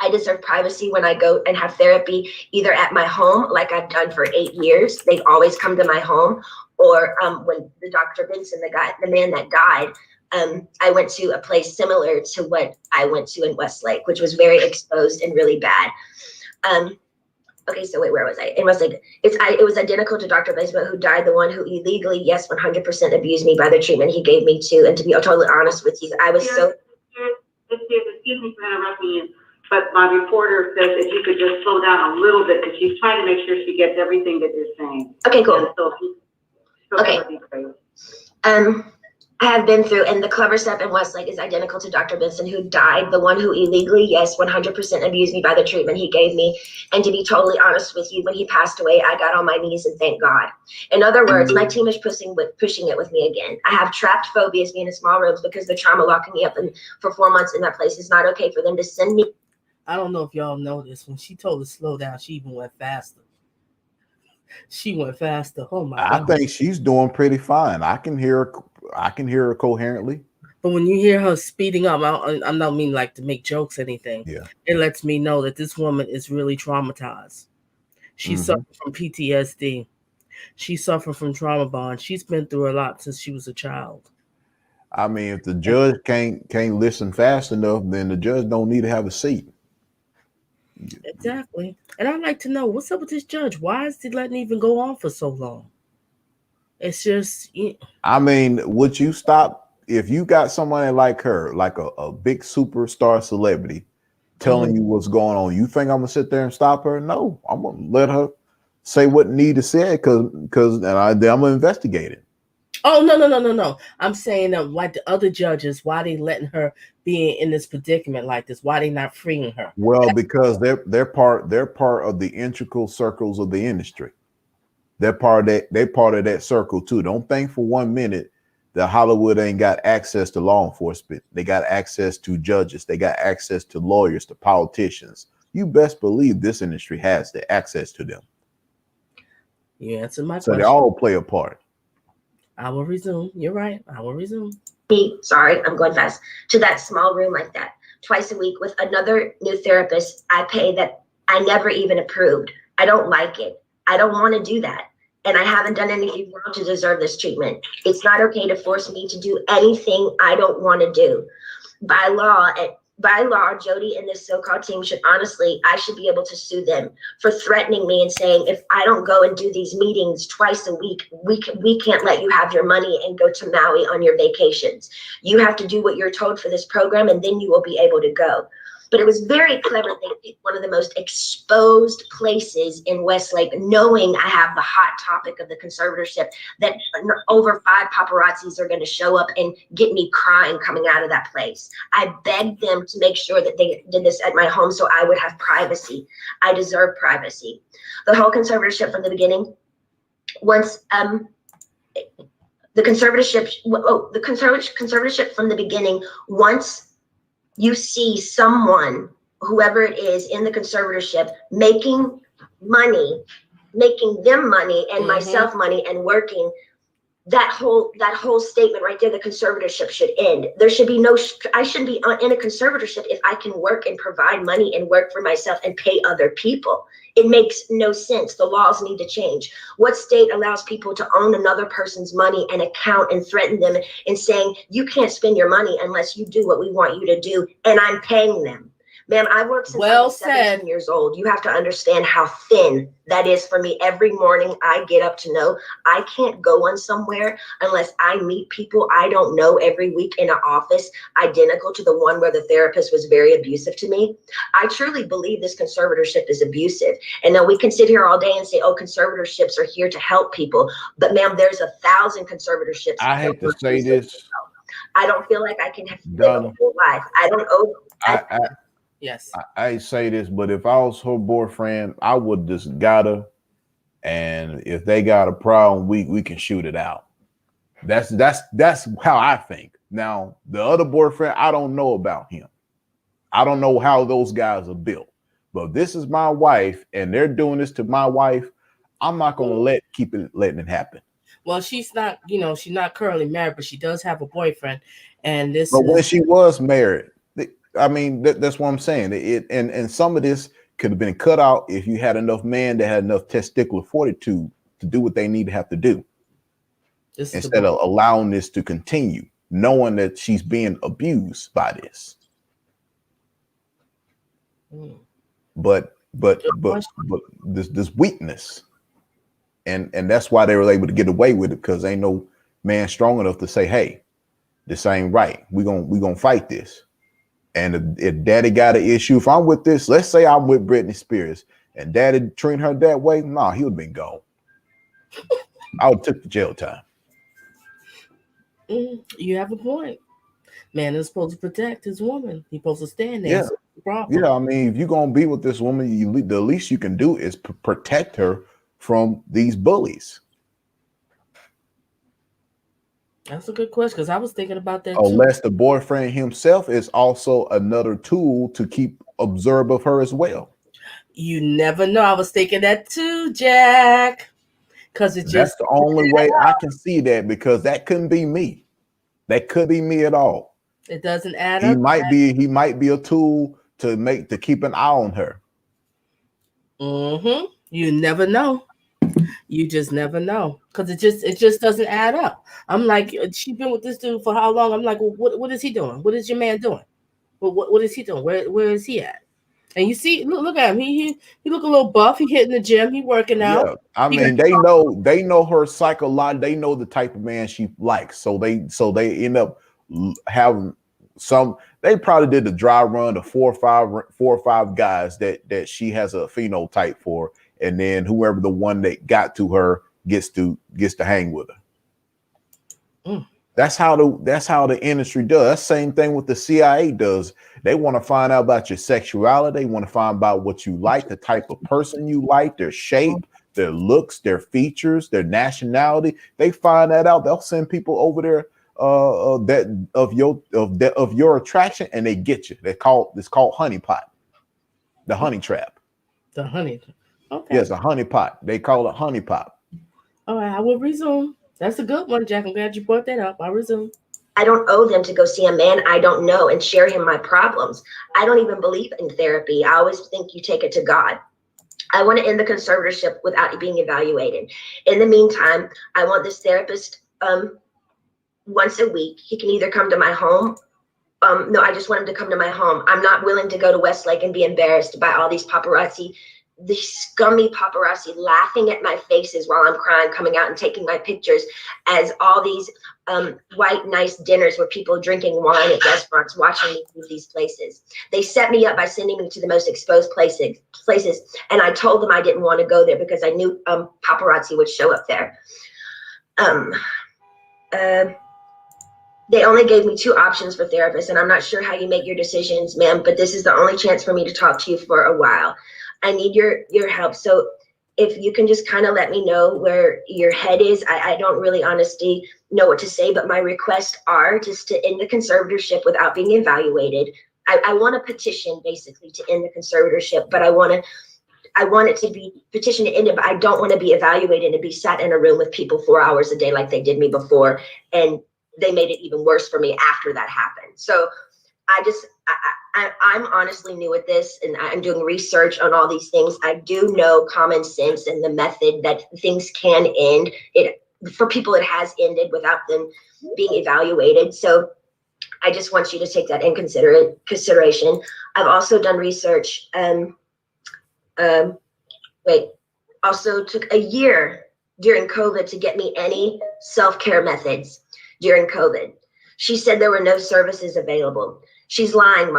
I deserve privacy when I go and have therapy, either at my home, like I've done for 8 years. They've always come to my home. Or when the Dr. Benson, the man that died, I went to a place similar to what I went to in Westlake, which was very exposed and really bad. Okay, so wait, where was I? In Westlake, it was identical to Dr. Benson, who died, the one who illegally, yes, 100% abused me by the treatment he gave me too. And to be totally honest with you, I was excuse me for interrupting you. But my reporter says if you could just slow down a little bit because she's trying to make sure she gets everything that you're saying. Okay, cool. So Okay. that would be great. I have been through, and the clever step in Westlake is identical to Dr. Benson, who died, the one who illegally, yes, 100% abused me by the treatment he gave me. And to be totally honest with you, when he passed away, I got on my knees and thanked God. In other words, my team is pushing it with me again. I have trapped phobias being in small rooms because the trauma locking me up for 4 months in that place. Is not okay for them to send me. I don't know if y'all know this. When she told her to slow down, she even went faster. She went faster. Oh my God. I think she's doing pretty fine. I can hear her coherently. But when you hear her speeding up, I don't mean like to make jokes or anything. Yeah. It lets me know that this woman is really traumatized. She suffered from PTSD. She suffered from trauma bond. She's been through a lot since she was a child. I mean, if the judge can't listen fast enough, then the judge don't need to have a seat. Exactly. And I'd like to know what's up with this judge. Why is he letting it even go on for so long? It's just. I mean, would you stop if you got somebody like her, like a big superstar celebrity, telling you what's going on, you think I'm gonna sit there and stop her? No, I'm gonna let her say what need to say because I'm gonna investigate it. Oh, no. I'm saying that why the other judges, why they letting her be in this predicament like this? Why they not freeing her? Well, because they're part of the integral circles of the industry. They're part of that circle too. Don't think for 1 minute that Hollywood ain't got access to law enforcement. They got access to judges. They got access to lawyers, to politicians. You best believe this industry has the access to them. You answered my So question. they all play a part. I will resume. You're right. I will resume. Sorry, I'm going fast. To that small room like that, twice a week with another new therapist I pay that I never even approved. I don't like it. I don't want to do that. And I haven't done anything wrong to deserve this treatment. It's not okay to force me to do anything I don't want to do. By law, Jody and this so-called team should I should be able to sue them for threatening me and saying, if I don't go and do these meetings twice a week, we can't let you have your money and go to Maui on your vacations. You have to do what you're told for this program, and then you will be able to go. But it was very clever. They picked one of the most exposed places in Westlake, knowing I have the hot topic of the conservatorship, that over 5 paparazzis are going to show up and get me crying coming out of that place. I begged them to make sure that they did this at my home so I would have privacy. I deserve privacy. The whole conservatorship from the beginning, once the conservatorship from the beginning, once you see someone, whoever it is in the conservatorship, making them money and myself money and working, that whole statement right there, the conservatorship should end. There should be I shouldn't be in a conservatorship if I can work and provide money and work for myself and pay other people. It makes no sense. The laws need to change. What state allows people to own another person's money and account and threaten them and saying, you can't spend your money unless you do what we want you to do, and I'm paying them? Ma'am, I worked since I was 17 years old. You have to understand how thin that is for me. Every morning I get up to know I can't go on somewhere unless I meet people I don't know every week in an office identical to the one where the therapist was very abusive to me. I truly believe this conservatorship is abusive. And now we can sit here all day and say, oh, conservatorships are here to help people. But ma'am, there's 1,000 conservatorships. I hate to say this. I don't feel like I can live a full life. I don't owe. Yes. I say this, but if I was her boyfriend, I would just got her, and if they got a problem, we can shoot it out. That's how I think. Now, the other boyfriend, I don't know about him. I don't know how those guys are built. But this is my wife, and they're doing this to my wife. I'm not gonna letting it happen. Well, she's not, she's not currently married, but she does have a boyfriend, and this. But when she was married, I mean, that's what I'm saying. And some of this could have been cut out if you had enough men that had enough testicular fortitude to do what they need to have to do, instead of allowing this to continue, knowing that she's being abused by this. But this weakness, and that's why they were able to get away with it, because ain't no man strong enough to say, hey, this ain't right. We gonna fight this. And if daddy got an issue, if I'm with this, let's say I'm with Britney Spears and daddy treating her that way, nah, he would have been gone. I would have took the jail time. You have a point. Man is supposed to protect his woman. He's supposed to stand there. Yeah, I mean, if you're going to be with this woman, the least you can do is protect her from these bullies. That's a good question, because I was thinking about that Unless the boyfriend himself is also another tool to keep observe of her as well. You never know. I was thinking that too, Jack. Because That's the only way I can see that, because that couldn't be me. That could be me at all. It doesn't add He up. He might be a tool to keep an eye on her. You never know. You just never know, because it just doesn't add up. I'm like, she's been with this dude for how long? I'm like, well, what is he doing? What is your man doing? Well, what is he doing? Where is he at? And you see, look at him. He look a little buff. He hitting the gym. He working out. Yeah. I mean, they know her psychology. They know the type of man she likes. So they end up have some. They probably did the dry run of four or five guys that she has a phenotype for, and then whoever the one that got to her gets to hang with her. That's how the industry does. That's the same thing with the CIA does. They want to find out about your sexuality. They want to find out what you like, the type of person you like, their shape, their looks, their features, their nationality. They find that out. They'll send people over there that of your attraction, and they get you. It's called honeypot, the honey trap. The honey. Okay. Yes, a honeypot. They call it honeypot. All right, I will resume. That's a good one, Jack. I'm glad you brought that up. I'll resume. I don't owe them to go see a man I don't know and share him my problems. I don't even believe in therapy. I always think you take it to God. I want to end the conservatorship without being evaluated. In the meantime, I want this therapist once a week. He can either come to my home. No, I just want him to come to my home. I'm not willing to go to Westlake and be embarrassed by all these paparazzi, the scummy paparazzi laughing at my faces while I'm crying, coming out and taking my pictures as all these white, nice dinners where people drinking wine at restaurants, watching me through these places. They set me up by sending me to the most exposed places. And I told them I didn't want to go there because I knew paparazzi would show up there. They only gave me 2 options for therapists, and I'm not sure how you make your decisions, ma'am, but this is the only chance for me to talk to you for a while. I need your help. So if you can just kind of let me know where your head is. I don't really honestly know what to say, but my requests are just to end the conservatorship without being evaluated. I want a petition basically to end the conservatorship, but I want it to be petition to end it, but I don't want to be evaluated and be sat in a room with people 4 hours a day like they did me before. And they made it even worse for me after that happened. So I'm honestly new at this, and I'm doing research on all these things. I do know common sense and the method that things can end. For people, it has ended without them being evaluated. So I just want you to take that in consideration. I've also done research. Also took a year during COVID to get me any self-care methods during COVID. She said there were no services available. She's lying,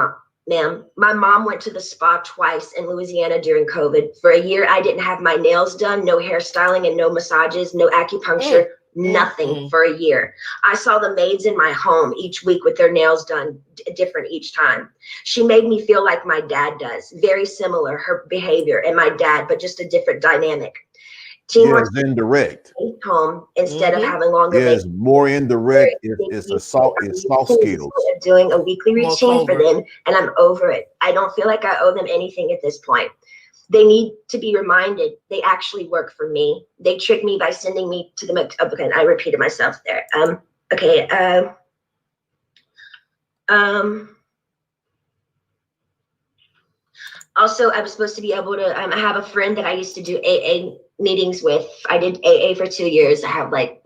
ma'am. My mom went to the spa twice in Louisiana during COVID. For a year, I didn't have my nails done, no hairstyling and no massages, no acupuncture, nothing for a year. I saw the maids in my home each week with their nails done different each time. She made me feel like my dad does. Very similar, her behavior and my dad, but just a different dynamic. Yes, indirect. Home instead of having longer. Yes, more indirect. It's soft skills. Doing a weekly routine for them, and I'm over it. I don't feel like I owe them anything at this point. They need to be reminded they actually work for me. They tricked me by sending me to the. Okay, I repeated myself there. Also, I was supposed to be able to. I have a friend that I used to do AA meetings with. I did AA for 2 years. I have I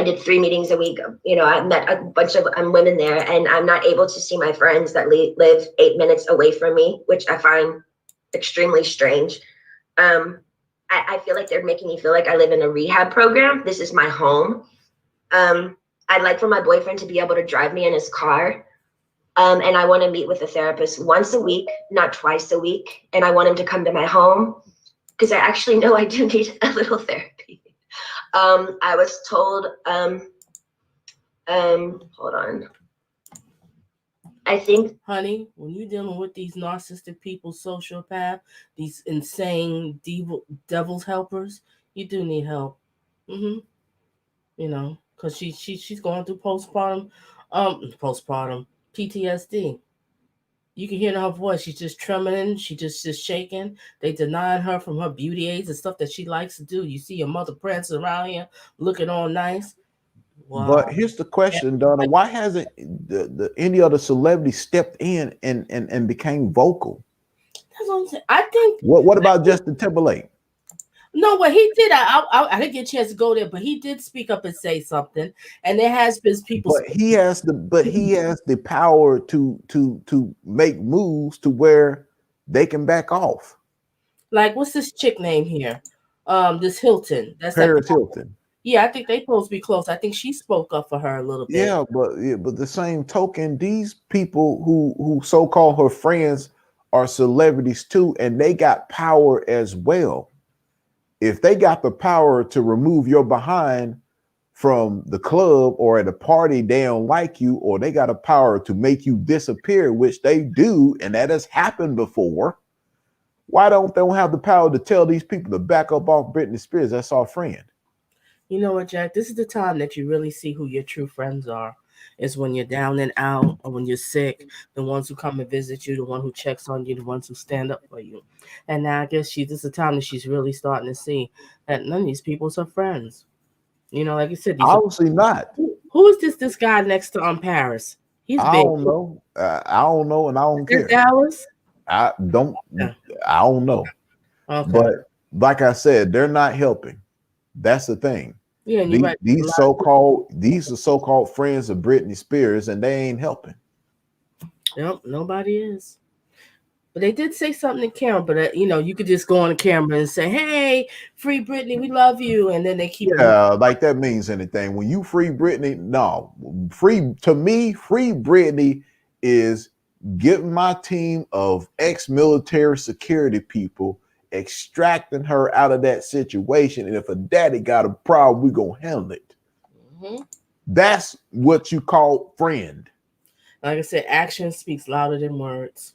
did 3 meetings a week. I met a bunch of women there, and I'm not able to see my friends that live 8 minutes away from me, which I find extremely strange. I feel like they're making me feel like I live in a rehab program. This is my home. I'd like for my boyfriend to be able to drive me in his car. And I want to meet with a therapist once a week, not twice a week. And I want him to come to my home because I actually know I do need a little therapy. I was told, hold on. I think, honey, when you're dealing with these narcissistic people, sociopath, these insane devil's helpers, you do need help. Because she's going through postpartum PTSD. You can hear in her voice. She's just trembling. She just shaking. They denied her from her beauty aids and stuff that she likes to do. You see your mother prancing around here, looking all nice. Wow. But here's the question, Donna. Why hasn't any other celebrity stepped in and became vocal? That's what I'm saying. I think. What about Justin Timberlake? No, what he did, I didn't get a chance to go there, but he did speak up and say something. And there has been people. But he has the power to make moves to where they can back off. Like, what's this chick name here? This Hilton. That's Paris Hilton. Yeah, I think they supposed to be close. I think she spoke up for her a little bit. But the same token, these people who so called her friends are celebrities too, and they got power as well. If they got the power to remove your behind from the club or at a party, they don't like you, or they got a power to make you disappear, which they do, and that has happened before. Why don't they have the power to tell these people to back up off Britney Spears? That's our friend. You know what, Jack? This is the time that you really see who your true friends are. Is when you're down and out, or when you're sick. The ones who come and visit you, the one who checks on you, the ones who stand up for you. And now I guess this is the time that she's really starting to see that none of these people are friends. You know, like you said, Obviously not. Who is this guy next to Paris? He's I big. don't know. I don't know, and I don't care. Dallas? I don't know. Okay. But like I said, they're not helping. That's the thing. Yeah, and these are so-called friends of Britney Spears, and they ain't helping. Nope, nobody is. But they did say something to camera, but you could just go on the camera and say, "Hey, free Britney, we love you," and then they keep. Yeah, like that means anything. When you free Britney, no, free Britney is getting my team of ex-military security people, extracting her out of that situation. And if a daddy got a problem, we're gonna handle it. Mm-hmm. That's what you call friend. Like I said, action speaks louder than words.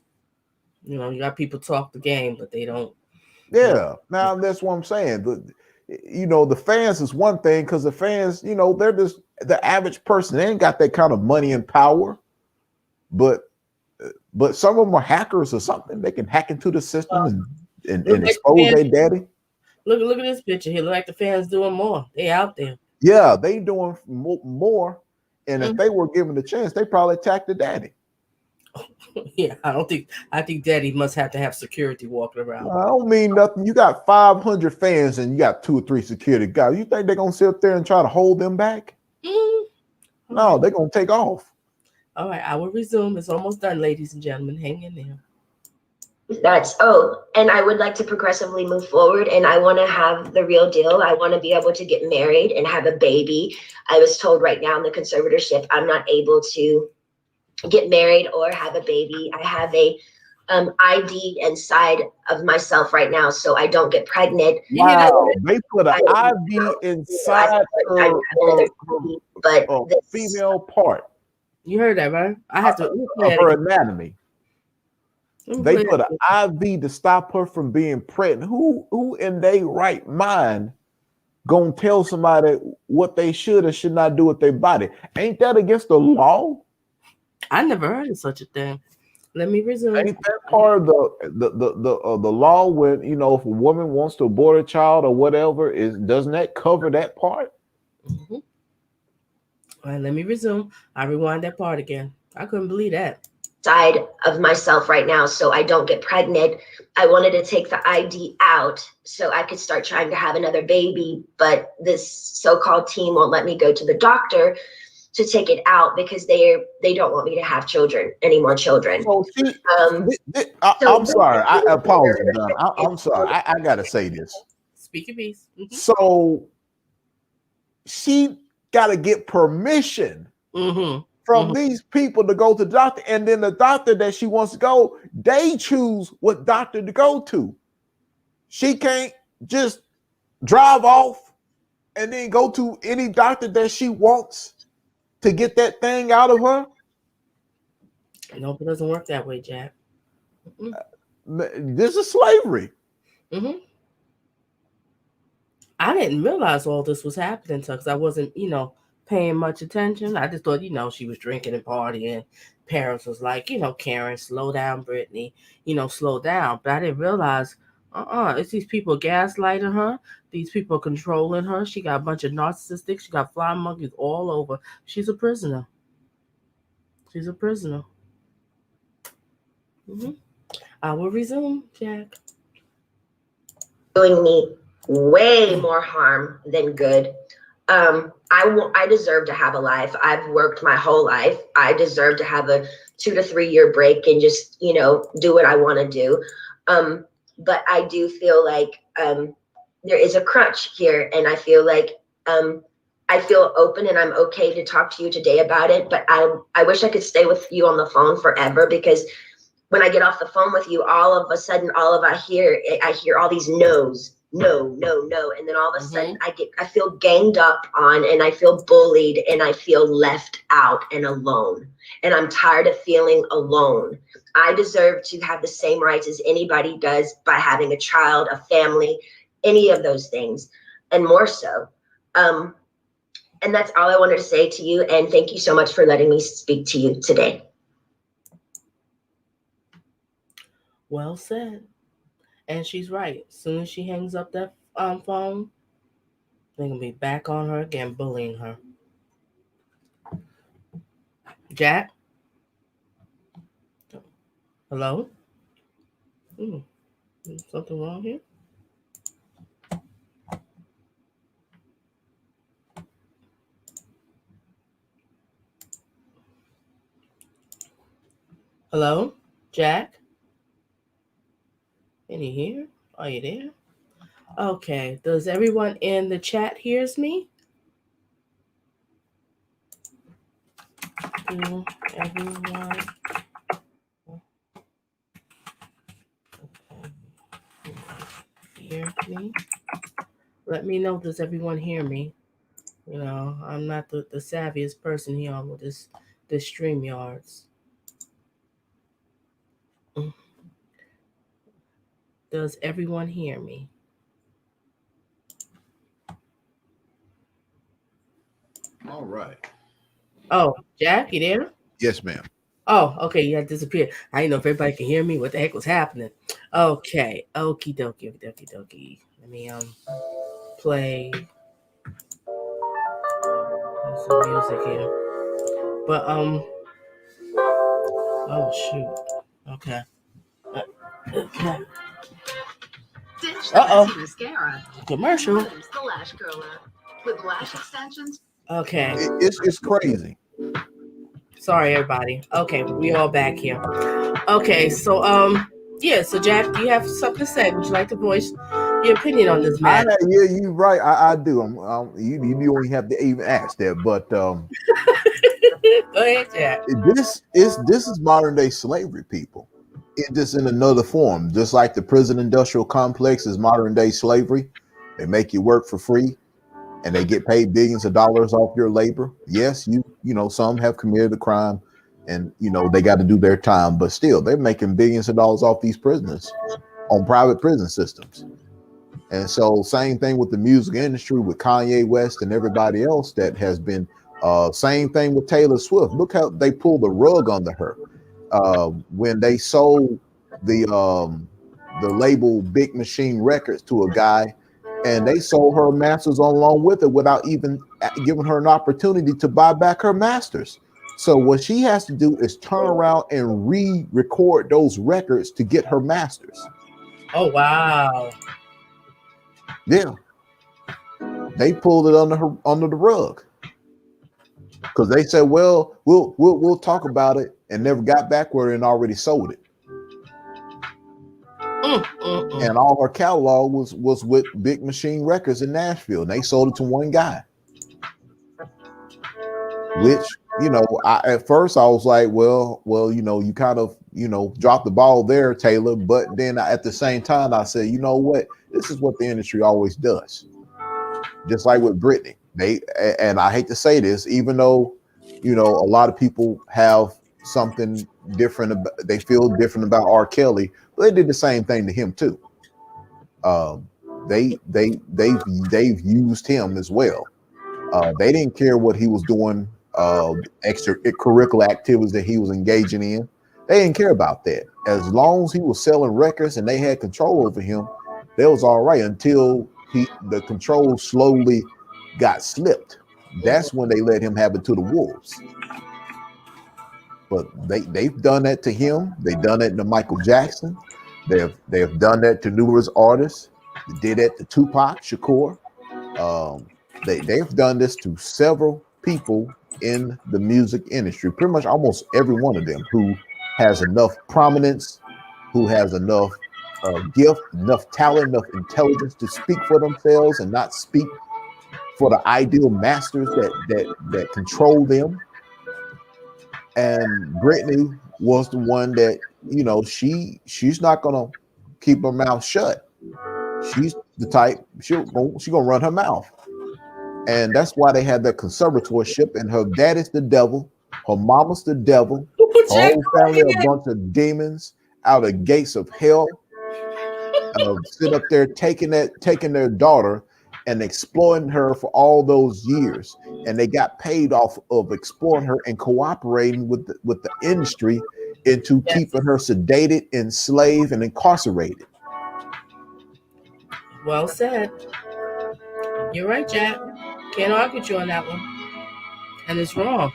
You got people talk the game, but they don't. Yeah. Now that's what I'm saying. The fans is one thing, because the fans, they're just the average person. They ain't got that kind of money and power. But some of them are hackers or something. They can hack into the system and expose their daddy. Look at this picture here. Look like the fans doing more. They out there. Yeah, they doing more. And if they were given the chance, they probably attack the daddy. Yeah, I think daddy must have to have security walking around. I don't mean nothing. You got 500 fans and you got 2 or 3 security guys. You think they're gonna sit up there and try to hold them back? No, they're gonna take off. All right, I will resume. It's almost done, ladies and gentlemen. Hang in there. And I would like to progressively move forward, and I want to have the real deal. I want to be able to get married and have a baby. I was told right now in the conservatorship, I'm not able to get married or have a baby. I have a ID inside of myself right now, so I don't get pregnant. Wow, they put an IV inside the female part. You heard that, right? I have to her anatomy. They put an IV to stop her from being pregnant. Who in their right mind gonna tell somebody what they should or should not do with their body? Ain't that against the law? I never heard of such a thing. Let me resume. Ain't that part of the law when if a woman wants to abort a child or whatever, doesn't that cover that part? Mm-hmm. All right, let me resume. I rewind that part again. I couldn't believe that. Side of myself right now, so I don't get pregnant. I wanted to take the ID out so I could start trying to have another baby, but this so-called team won't let me go to the doctor to take it out because they don't want me to have any more children. So I'm sorry. I apologize, Donna. I'm sorry. I gotta say this. Speak your piece. Mm-hmm. So she gotta get permission from these people to go to the doctor, and then the doctor that she wants to go, they choose what doctor to go to. She can't just drive off and then go to any doctor that she wants to get that thing out of her. Nope, it doesn't work that way, Jack. This is slavery. I didn't realize all this was happening because I wasn't, paying much attention. I just thought, she was drinking and partying. Parents was like, Karen, slow down, Britney, slow down. But I didn't realize, it's these people gaslighting her. These people controlling her. She got a bunch of narcissists. She got flying monkeys all over. She's a prisoner. She's a prisoner. I will resume, Jack. Doing me way more harm than good. I deserve to have a life. I've worked my whole life. I deserve to have a 2 to 3 year break and just, do what I want to do. But I do feel like there is a crunch here, and I feel like I feel open and I'm okay to talk to you today about it, but I wish I could stay with you on the phone forever, because when I get off the phone with you, all of a sudden, I hear all these no's, no, no, no. And then all of a sudden I feel ganged up on, and I feel bullied, and I feel left out and alone. And I'm tired of feeling alone. I deserve to have the same rights as anybody does by having a child, a family, any of those things, and more so. And that's all I wanted to say to you. And thank you so much for letting me speak to you today. Well said. And she's right. As soon as she hangs up that phone, they're going to be back on her again, bullying her. Jack? Hello? Something wrong here? Hello? Jack? Can you hear? Are you there? Okay. Does everyone in the chat hears me? Do everyone hear me? Let me know. Does everyone hear me? You know, I'm not the savviest person here with this StreamYards. Does everyone hear me? All right. Oh, Jack, you there? Yes, ma'am. Oh, okay, you had disappeared. I didn't know if everybody can hear me. What the heck was happening? Okay, okie dokie. Let me play some music here. But oh shoot. Okay. Uh-oh. Mascara. Commercial. The lash curler with lash extensions. Okay. It's crazy. Sorry, everybody. Okay, we all back here. Okay, so yeah. So Jack, do you have something to say? Would you like to voice your opinion on this matter? Yeah, you're right. I do. You only have to even ask that, but Go ahead, Jack. this is modern day slavery, people. It just in another form, just like the prison industrial complex is modern day slavery. They make you work for free, and they get paid billions of dollars off your labor. Yes, you know some have committed a crime, and they got to do their time, but still they're making billions of dollars off these prisoners on private prison systems. And so same thing with the music industry with Kanye West and everybody else that has been same thing with Taylor Swift. Look how they pulled the rug under her when they sold the label Big Machine Records to a guy, and they sold her masters along with it without even giving her an opportunity to buy back her masters. So what she has to do is turn around and re-record those records to get her masters. Oh wow. Yeah. They pulled it under the rug. Because they said, well, we'll talk about it, and never got back where and already sold it. And all her catalog was with Big Machine Records in Nashville, and they sold it to one guy. Which, at first I was like, well, you kind of, dropped the ball there, Taylor. But then at the same time, I said, you know what? This is what the industry always does. Just like with Britney. And I hate to say this, even though, a lot of people have something different, they feel different about R. Kelly, but they did the same thing to him too. They've used him as well. They didn't care what he was doing, extracurricular activities that he was engaging in. They didn't care about that. As long as he was selling records and they had control over him, that was all right until the control slowly got slipped. That's when they let him have it to the wolves. But they've done that to him. They've done that to Michael Jackson. They've done that to numerous artists. They did that to Tupac Shakur. They've done this to several people in the music industry. Pretty much almost every one of them who has enough prominence, who has enough gift, enough talent, enough intelligence to speak for themselves and not speak for the ideal masters that control them. And Brittany was the one that, you know, she's not gonna keep her mouth shut. She's the type she's gonna run her mouth, and that's why they had that conservatorship. And her daddy's the devil, her mama's the devil, her whole family a bunch of demons out of gates of hell. Sit up there taking their daughter and exploiting her for all those years, and they got paid off of exploiting her and cooperating with the industry into keeping her sedated, enslaved, and incarcerated. Well said. You're right, Jack. Can't argue with you on that one. And it's wrong.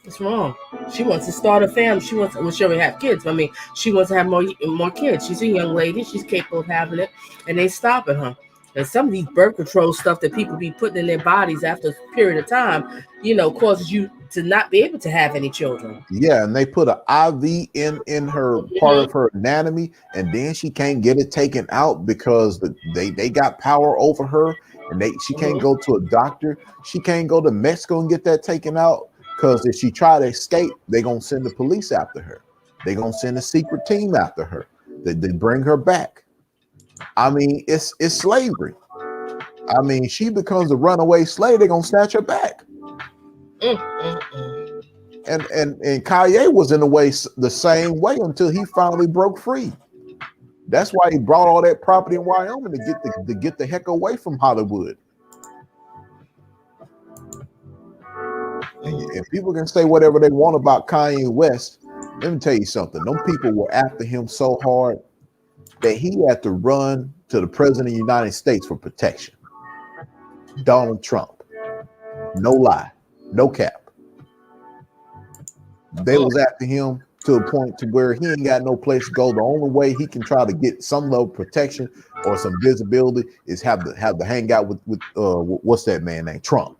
It's wrong. She wants to start a family. She already have kids. I mean, she wants to have more kids. She's a young lady. She's capable of having it, and they stopping her. And some of these birth control stuff that people be putting in their bodies after a period of time, you know, causes you to not be able to have any children. Yeah, and they put an IV in her part of her anatomy, and then she can't get it taken out because they got power over her, and she can't go to a doctor. She can't go to Mexico and get that taken out, because if she try to escape, they're gonna send the police after her. They're gonna send a secret team after her. They bring her back. I mean, it's slavery. I mean, she becomes a runaway slave, they're gonna snatch her back. And Kanye was in a way the same way until he finally broke free. That's why he brought all that property in Wyoming to get the heck away from Hollywood. And people can say whatever they want about Kanye West. Let me tell you something. Them people were after him so hard that he had to run to the president of the United States for protection. Donald Trump. No lie. No cap. They was after him to a point to where he ain't got no place to go. The only way he can try to get some level of protection or some visibility is have to hang out with what's that man named Trump.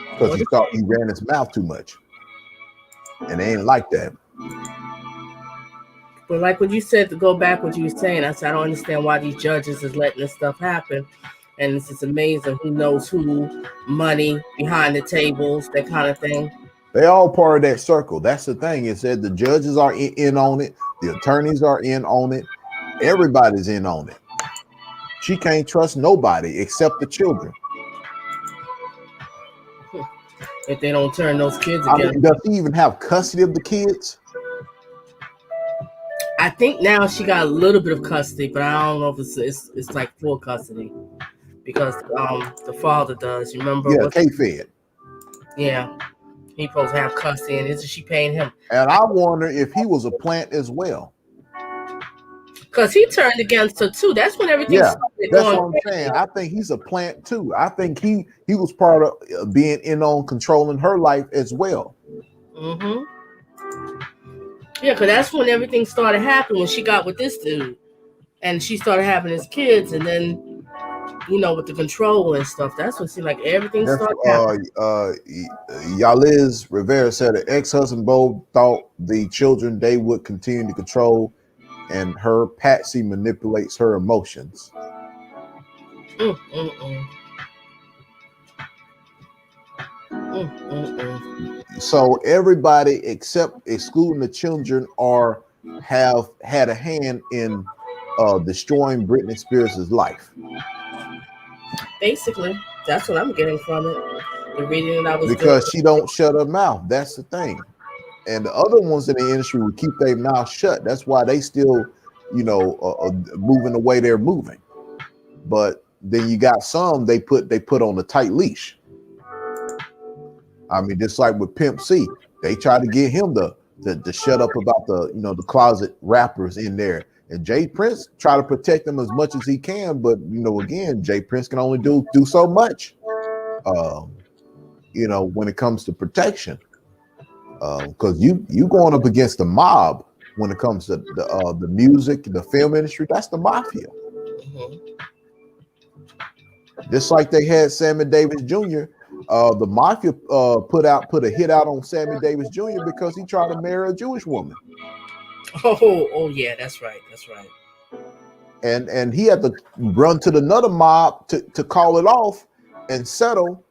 Because he thought he ran his mouth too much. And they ain't like that. But like what you said, to go back what you were saying, I said I don't understand why these judges is letting this stuff happen. And it's just amazing who knows who, money behind the tables, that kind of thing. They all part of that circle. That's the thing. It said the judges are in on it. The attorneys are in on it. Everybody's in on it. She can't trust nobody except the children. If they don't turn those kids I again. mean, does he even have custody of the kids? I think now she got a little bit of custody, but I don't know if it's like full custody, because the father does. You remember? Yeah, K-Fed. Yeah, he supposed to have custody, and isn't she paying him? And I wonder if he was a plant as well. Because he turned against her too. That's when everything started that's going what I'm saying. I think he's a plant too. I think he was part of being in on controlling her life as well. Mm-hmm. Yeah, because that's when everything started happening, when she got with this dude. And she started having his kids, and then, you know, with the control and stuff, that's when it seemed like everything started happening. Yaliz Rivera said her ex-husband both thought the children they would continue to control, and her Patsy manipulates her emotions. So everybody excluding the children have had a hand in destroying Britney Spears' life. Basically, that's what I'm getting from it. The reading that I was because she don't shut her mouth. That's the thing. And the other ones in the industry will keep their mouth shut. That's why they still, moving the way they're moving. But then you got some they put on a tight leash. I mean, just like with Pimp C, they try to get him to shut up about the closet rappers in there. And Jay Prince try to protect them as much as he can, but again, Jay Prince can only do so much. When it comes to protection. Because you going up against the mob when it comes to the music, the film industry. That's the mafia. Mm-hmm. Just like they had Sammy Davis Jr. The mafia put a hit out on Sammy Davis Jr. because he tried to marry a Jewish woman. Oh yeah, that's right. That's right. And he had to run to another mob to call it off and settle.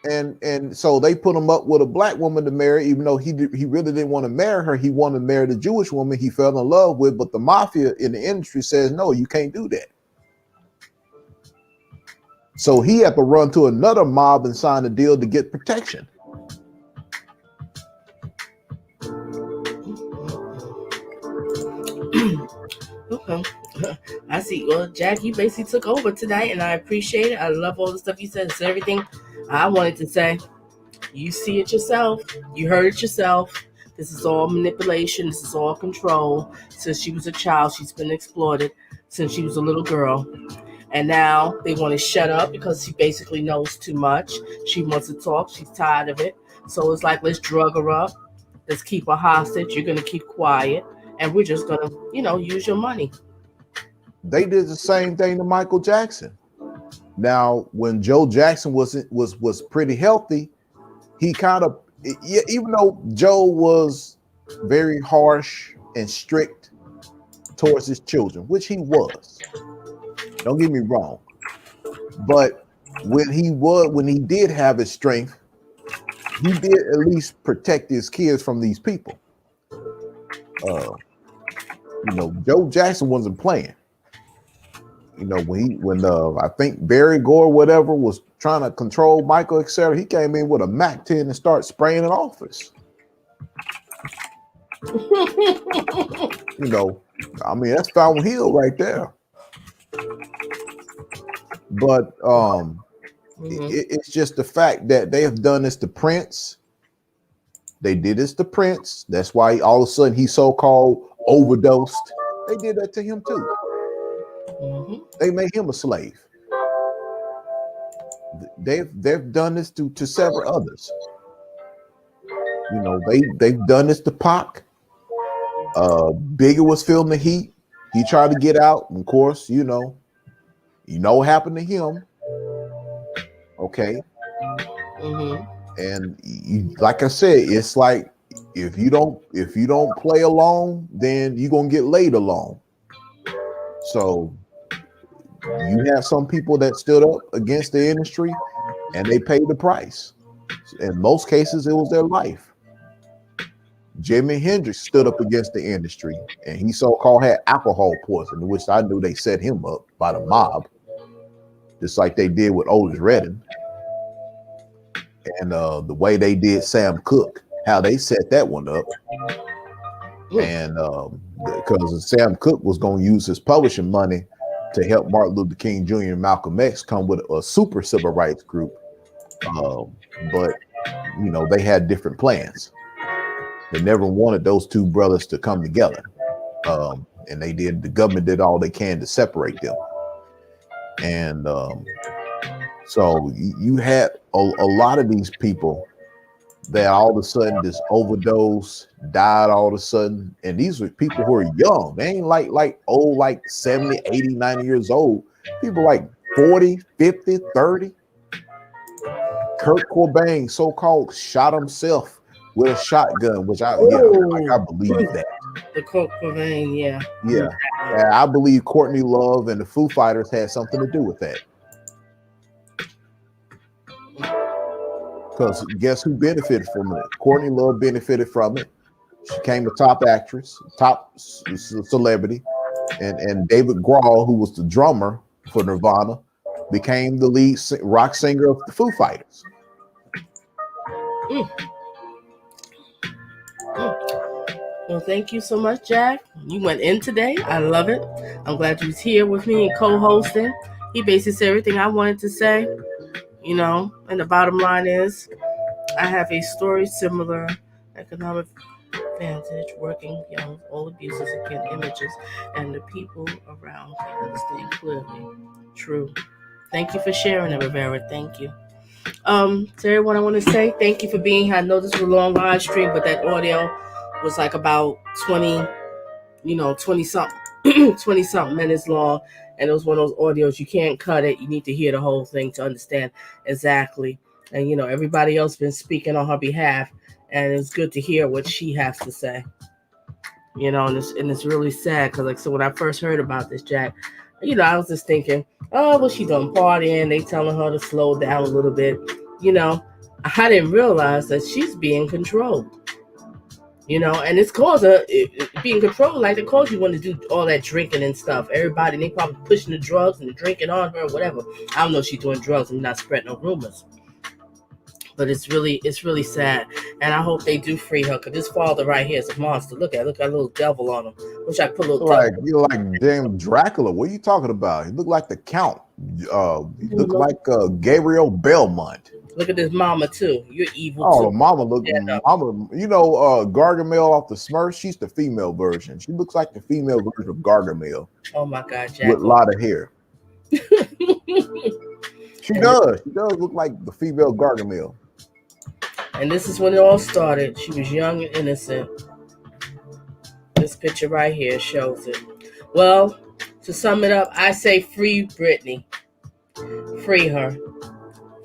And so they put him up with a black woman to marry, even though he really didn't want to marry her. He wanted to marry the Jewish woman he fell in love with, but the mafia in the industry says, no, you can't do that. So he had to run to another mob and sign a deal to get protection. Okay. I see. Well, Jack, you basically took over tonight, and I appreciate it. I love all the stuff you said. It's everything I wanted to say. You see it yourself. You heard it yourself. This is all manipulation. This is all control. Since she was a child, she's been exploited since she was a little girl. And now they want to shut up because she basically knows too much. She wants to talk. She's tired of it. So it's like, let's drug her up. Let's keep her hostage. You're going to keep quiet. And we're just going to, use your money. They did the same thing to Michael Jackson. Now, when Joe Jackson was pretty healthy, he kind of, even though Joe was very harsh and strict towards his children, which he was, don't get me wrong, but when he did have his strength, he did at least protect his kids from these people. Joe Jackson wasn't playing. When I think Barry Gore, whatever, was trying to control Michael, etc., he came in with a Mac 10 and started spraying an office. That's Fountain Hill right there. But it's just the fact that they have done this to Prince. They did this to Prince. That's why all of a sudden he so-called overdosed. They did that to him too. Mm-hmm. They made him a slave. They've done this to several others. They've done this to Pac. Biggie was feeling the heat. He tried to get out. And of course, what happened to him. Okay. Mm-hmm. And like I said, it's like if you don't play along, then you're gonna get laid along. So you have some people that stood up against the industry and they paid the price. In most cases, it was their life. Jimi Hendrix stood up against the industry and he so-called had alcohol poisoning, which I knew they set him up by the mob, just like they did with Otis Redding. And the way they did Sam Cooke, how they set that one up. And because Sam Cooke was going to use his publishing money to help Martin Luther King Jr. and Malcolm X come with a super civil rights group. But they had different plans. They never wanted those two brothers to come together. And the government did all they can to separate them. And so you had a lot of these people that all of a sudden just overdose, died all of a sudden. And these were people who are young. They ain't like old, like 70, 80, 90 years old. People like 40, 50, 30. Kurt Cobain, so-called, shot himself with a shotgun, which I believe that. The Kurt Cobain, yeah. Yeah. I believe Courtney Love and the Foo Fighters had something to do with that. Because guess who benefited from it? Courtney Love benefited from it. She became a top actress, top celebrity. And David Grohl, who was the drummer for Nirvana, became the lead rock singer of the Foo Fighters. Well, thank you so much, Jack. You went in today. I love it. I'm glad you was here with me and co-hosting. He basically said everything I wanted to say. And the bottom line is I have a story similar economic advantage working beyond all abuses against images and the people around can understand clearly. True. Thank you for sharing it, Rivera. Thank you. To everyone, I want to say thank you for being here. I know this was a long live stream, but that audio was like about 20 something minutes long. And it was one of those audios, you can't cut it. You need to hear the whole thing to understand exactly. And, everybody else been speaking on her behalf. And it's good to hear what she has to say. you know, and it's really sad because, like, so when I first heard about this, Jack, you know, I was just thinking, oh, well, she done partying. They telling her to slow down a little bit, you know. I didn't realize that she's being controlled, you know, and it's cause of being controlled. Like, it cause you want to do all that drinking and stuff. Everybody, they probably pushing the drugs and the drinking on her, whatever. I don't know if she's doing drugs. I'm not spreading no rumors. But it's really sad, and I hope they do free her. Cause this father right here is a monster. Look at a little devil on him. Wish I put a little Like devil. you're like damn Dracula. What are you talking about? He looked like the Count. He looked like Gabriel Belmont. Look at this mama too. You're evil Oh, too. the mama look, Yeah, no. mama. You know, Gargamel off the Smurfs. She's the female version. She looks like the female version of Gargamel Oh my God, Jack. with a lot of hair. She does. She does look like the female Gargamel. And this is when it all started. She was young and innocent. This picture right here shows it. Well, to sum it up, I say free Britney. Free her.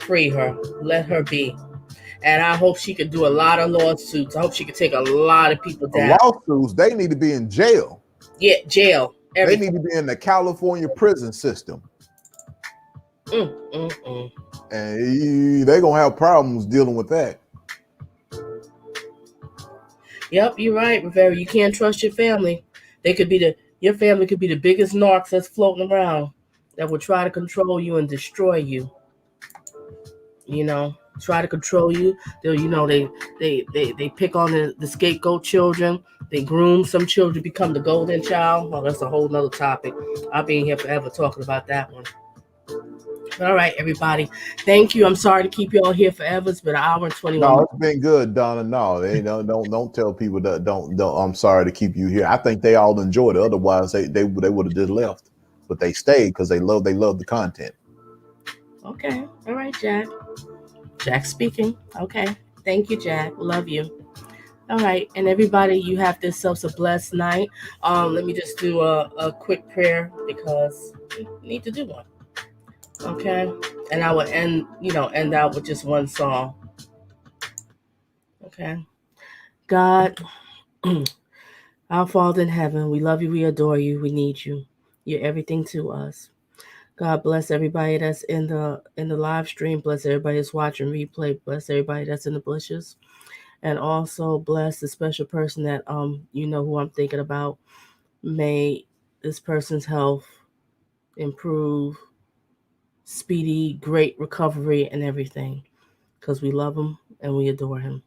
Free her. Let her be. And I hope she could do a lot of lawsuits. I hope she could take a lot of people down. Lawsuits, they need to be in jail. Yeah, jail. Everything. They need to be in the California prison system. And they're going to have problems dealing with that. Yep, you're right, Rivera. You can't trust your family. Your family could be the biggest narcs that's floating around that will try to control you and destroy you. You know, try to control you. They pick on the scapegoat children. They groom some children to become the golden child. Oh, that's a whole nother topic. I'll be in here forever talking about that one. All right, everybody. Thank you. I'm sorry to keep you all here forever. It's been an hour and 21 No, minutes. it's been good, Donna. No, they don't tell people that don't. I'm sorry to keep you here. I think they all enjoyed it. Otherwise, they would have just left. But they stayed because they love the content. Okay. All right, Jack. Jack speaking. Okay. Thank you, Jack. Love you. All right. And everybody, you have yourselves a blessed night. Let me just do a quick prayer because we need to do one. Okay. And I will end out with just one song. Okay. God, our Father in heaven, we love you, we adore you, we need you. You're everything to us. God bless everybody that's in the live stream. Bless everybody that's watching replay. Bless everybody that's in the bushes. And also bless the special person that you know who I'm thinking about. May this person's health improve, speedy, great recovery and everything. Because we love him and we adore him.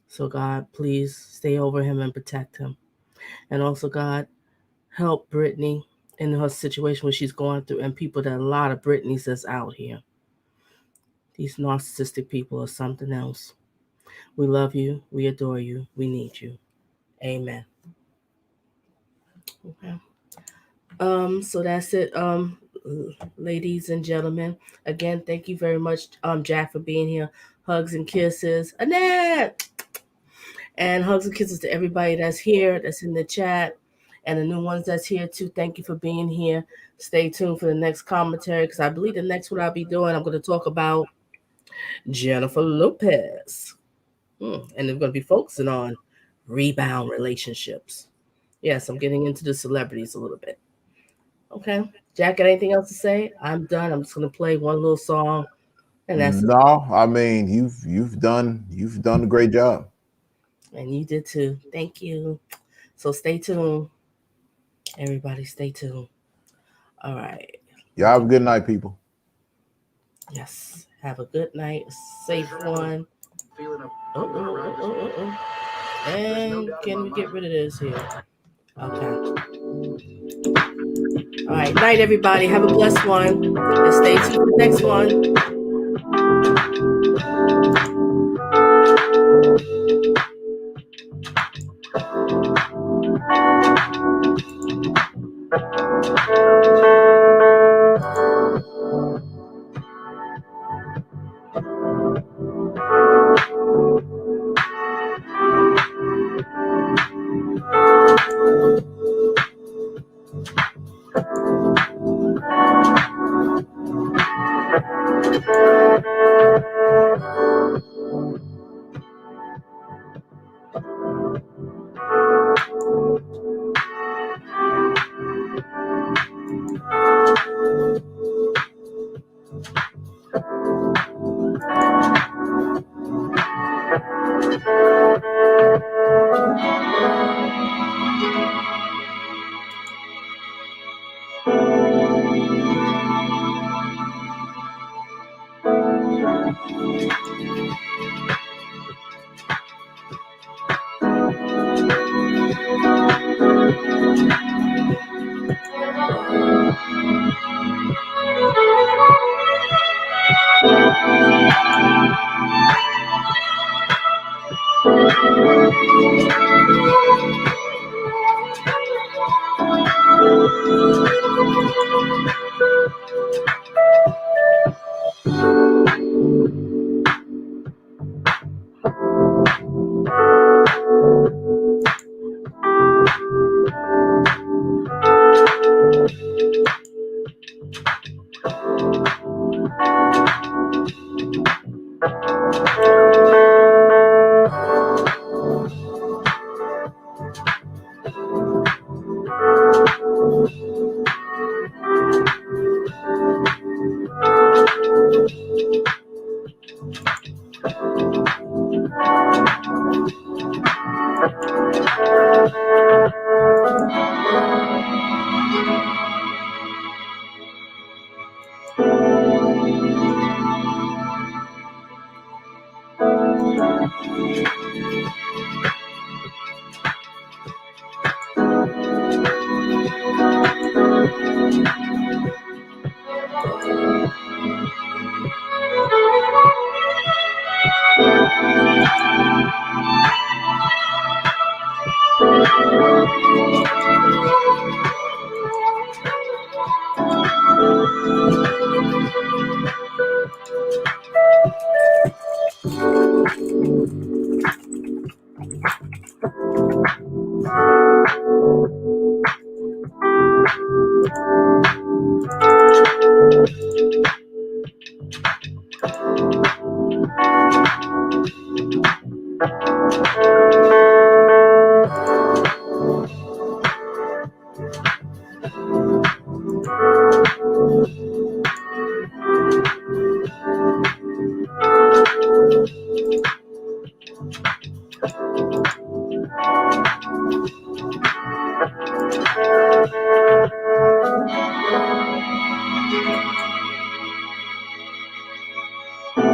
So God, please stay over him and protect him. And also, God, help Britney in her situation where she's going through, and people that a lot of Britneys that's out here. These narcissistic people are something else. We love you. We adore you. We need you. Amen. Okay. So that's it. Ladies and gentlemen, again, thank you very much, Jack, for being here. Hugs and kisses. Annette! And hugs and kisses to everybody that's here, that's in the chat, and the new ones that's here too. Thank you for being here. Stay tuned for the next commentary because I believe the next one I'll be doing, I'm going to talk about Jennifer Lopez. And they're going to be focusing on rebound relationships. Yes, I'm getting into the celebrities a little bit. Okay. Jack, got anything else to say? I'm done. I'm just going to play one little song. And that's it. I mean, you've done a great job. And you did too. Thank you. So stay tuned. Everybody stay tuned. All right. Y'all have a good night, people. Yes. Have a good night. A safe one. And can we get rid of this here? Okay. All right. Night, everybody. Have a blessed one. And stay tuned for the next one.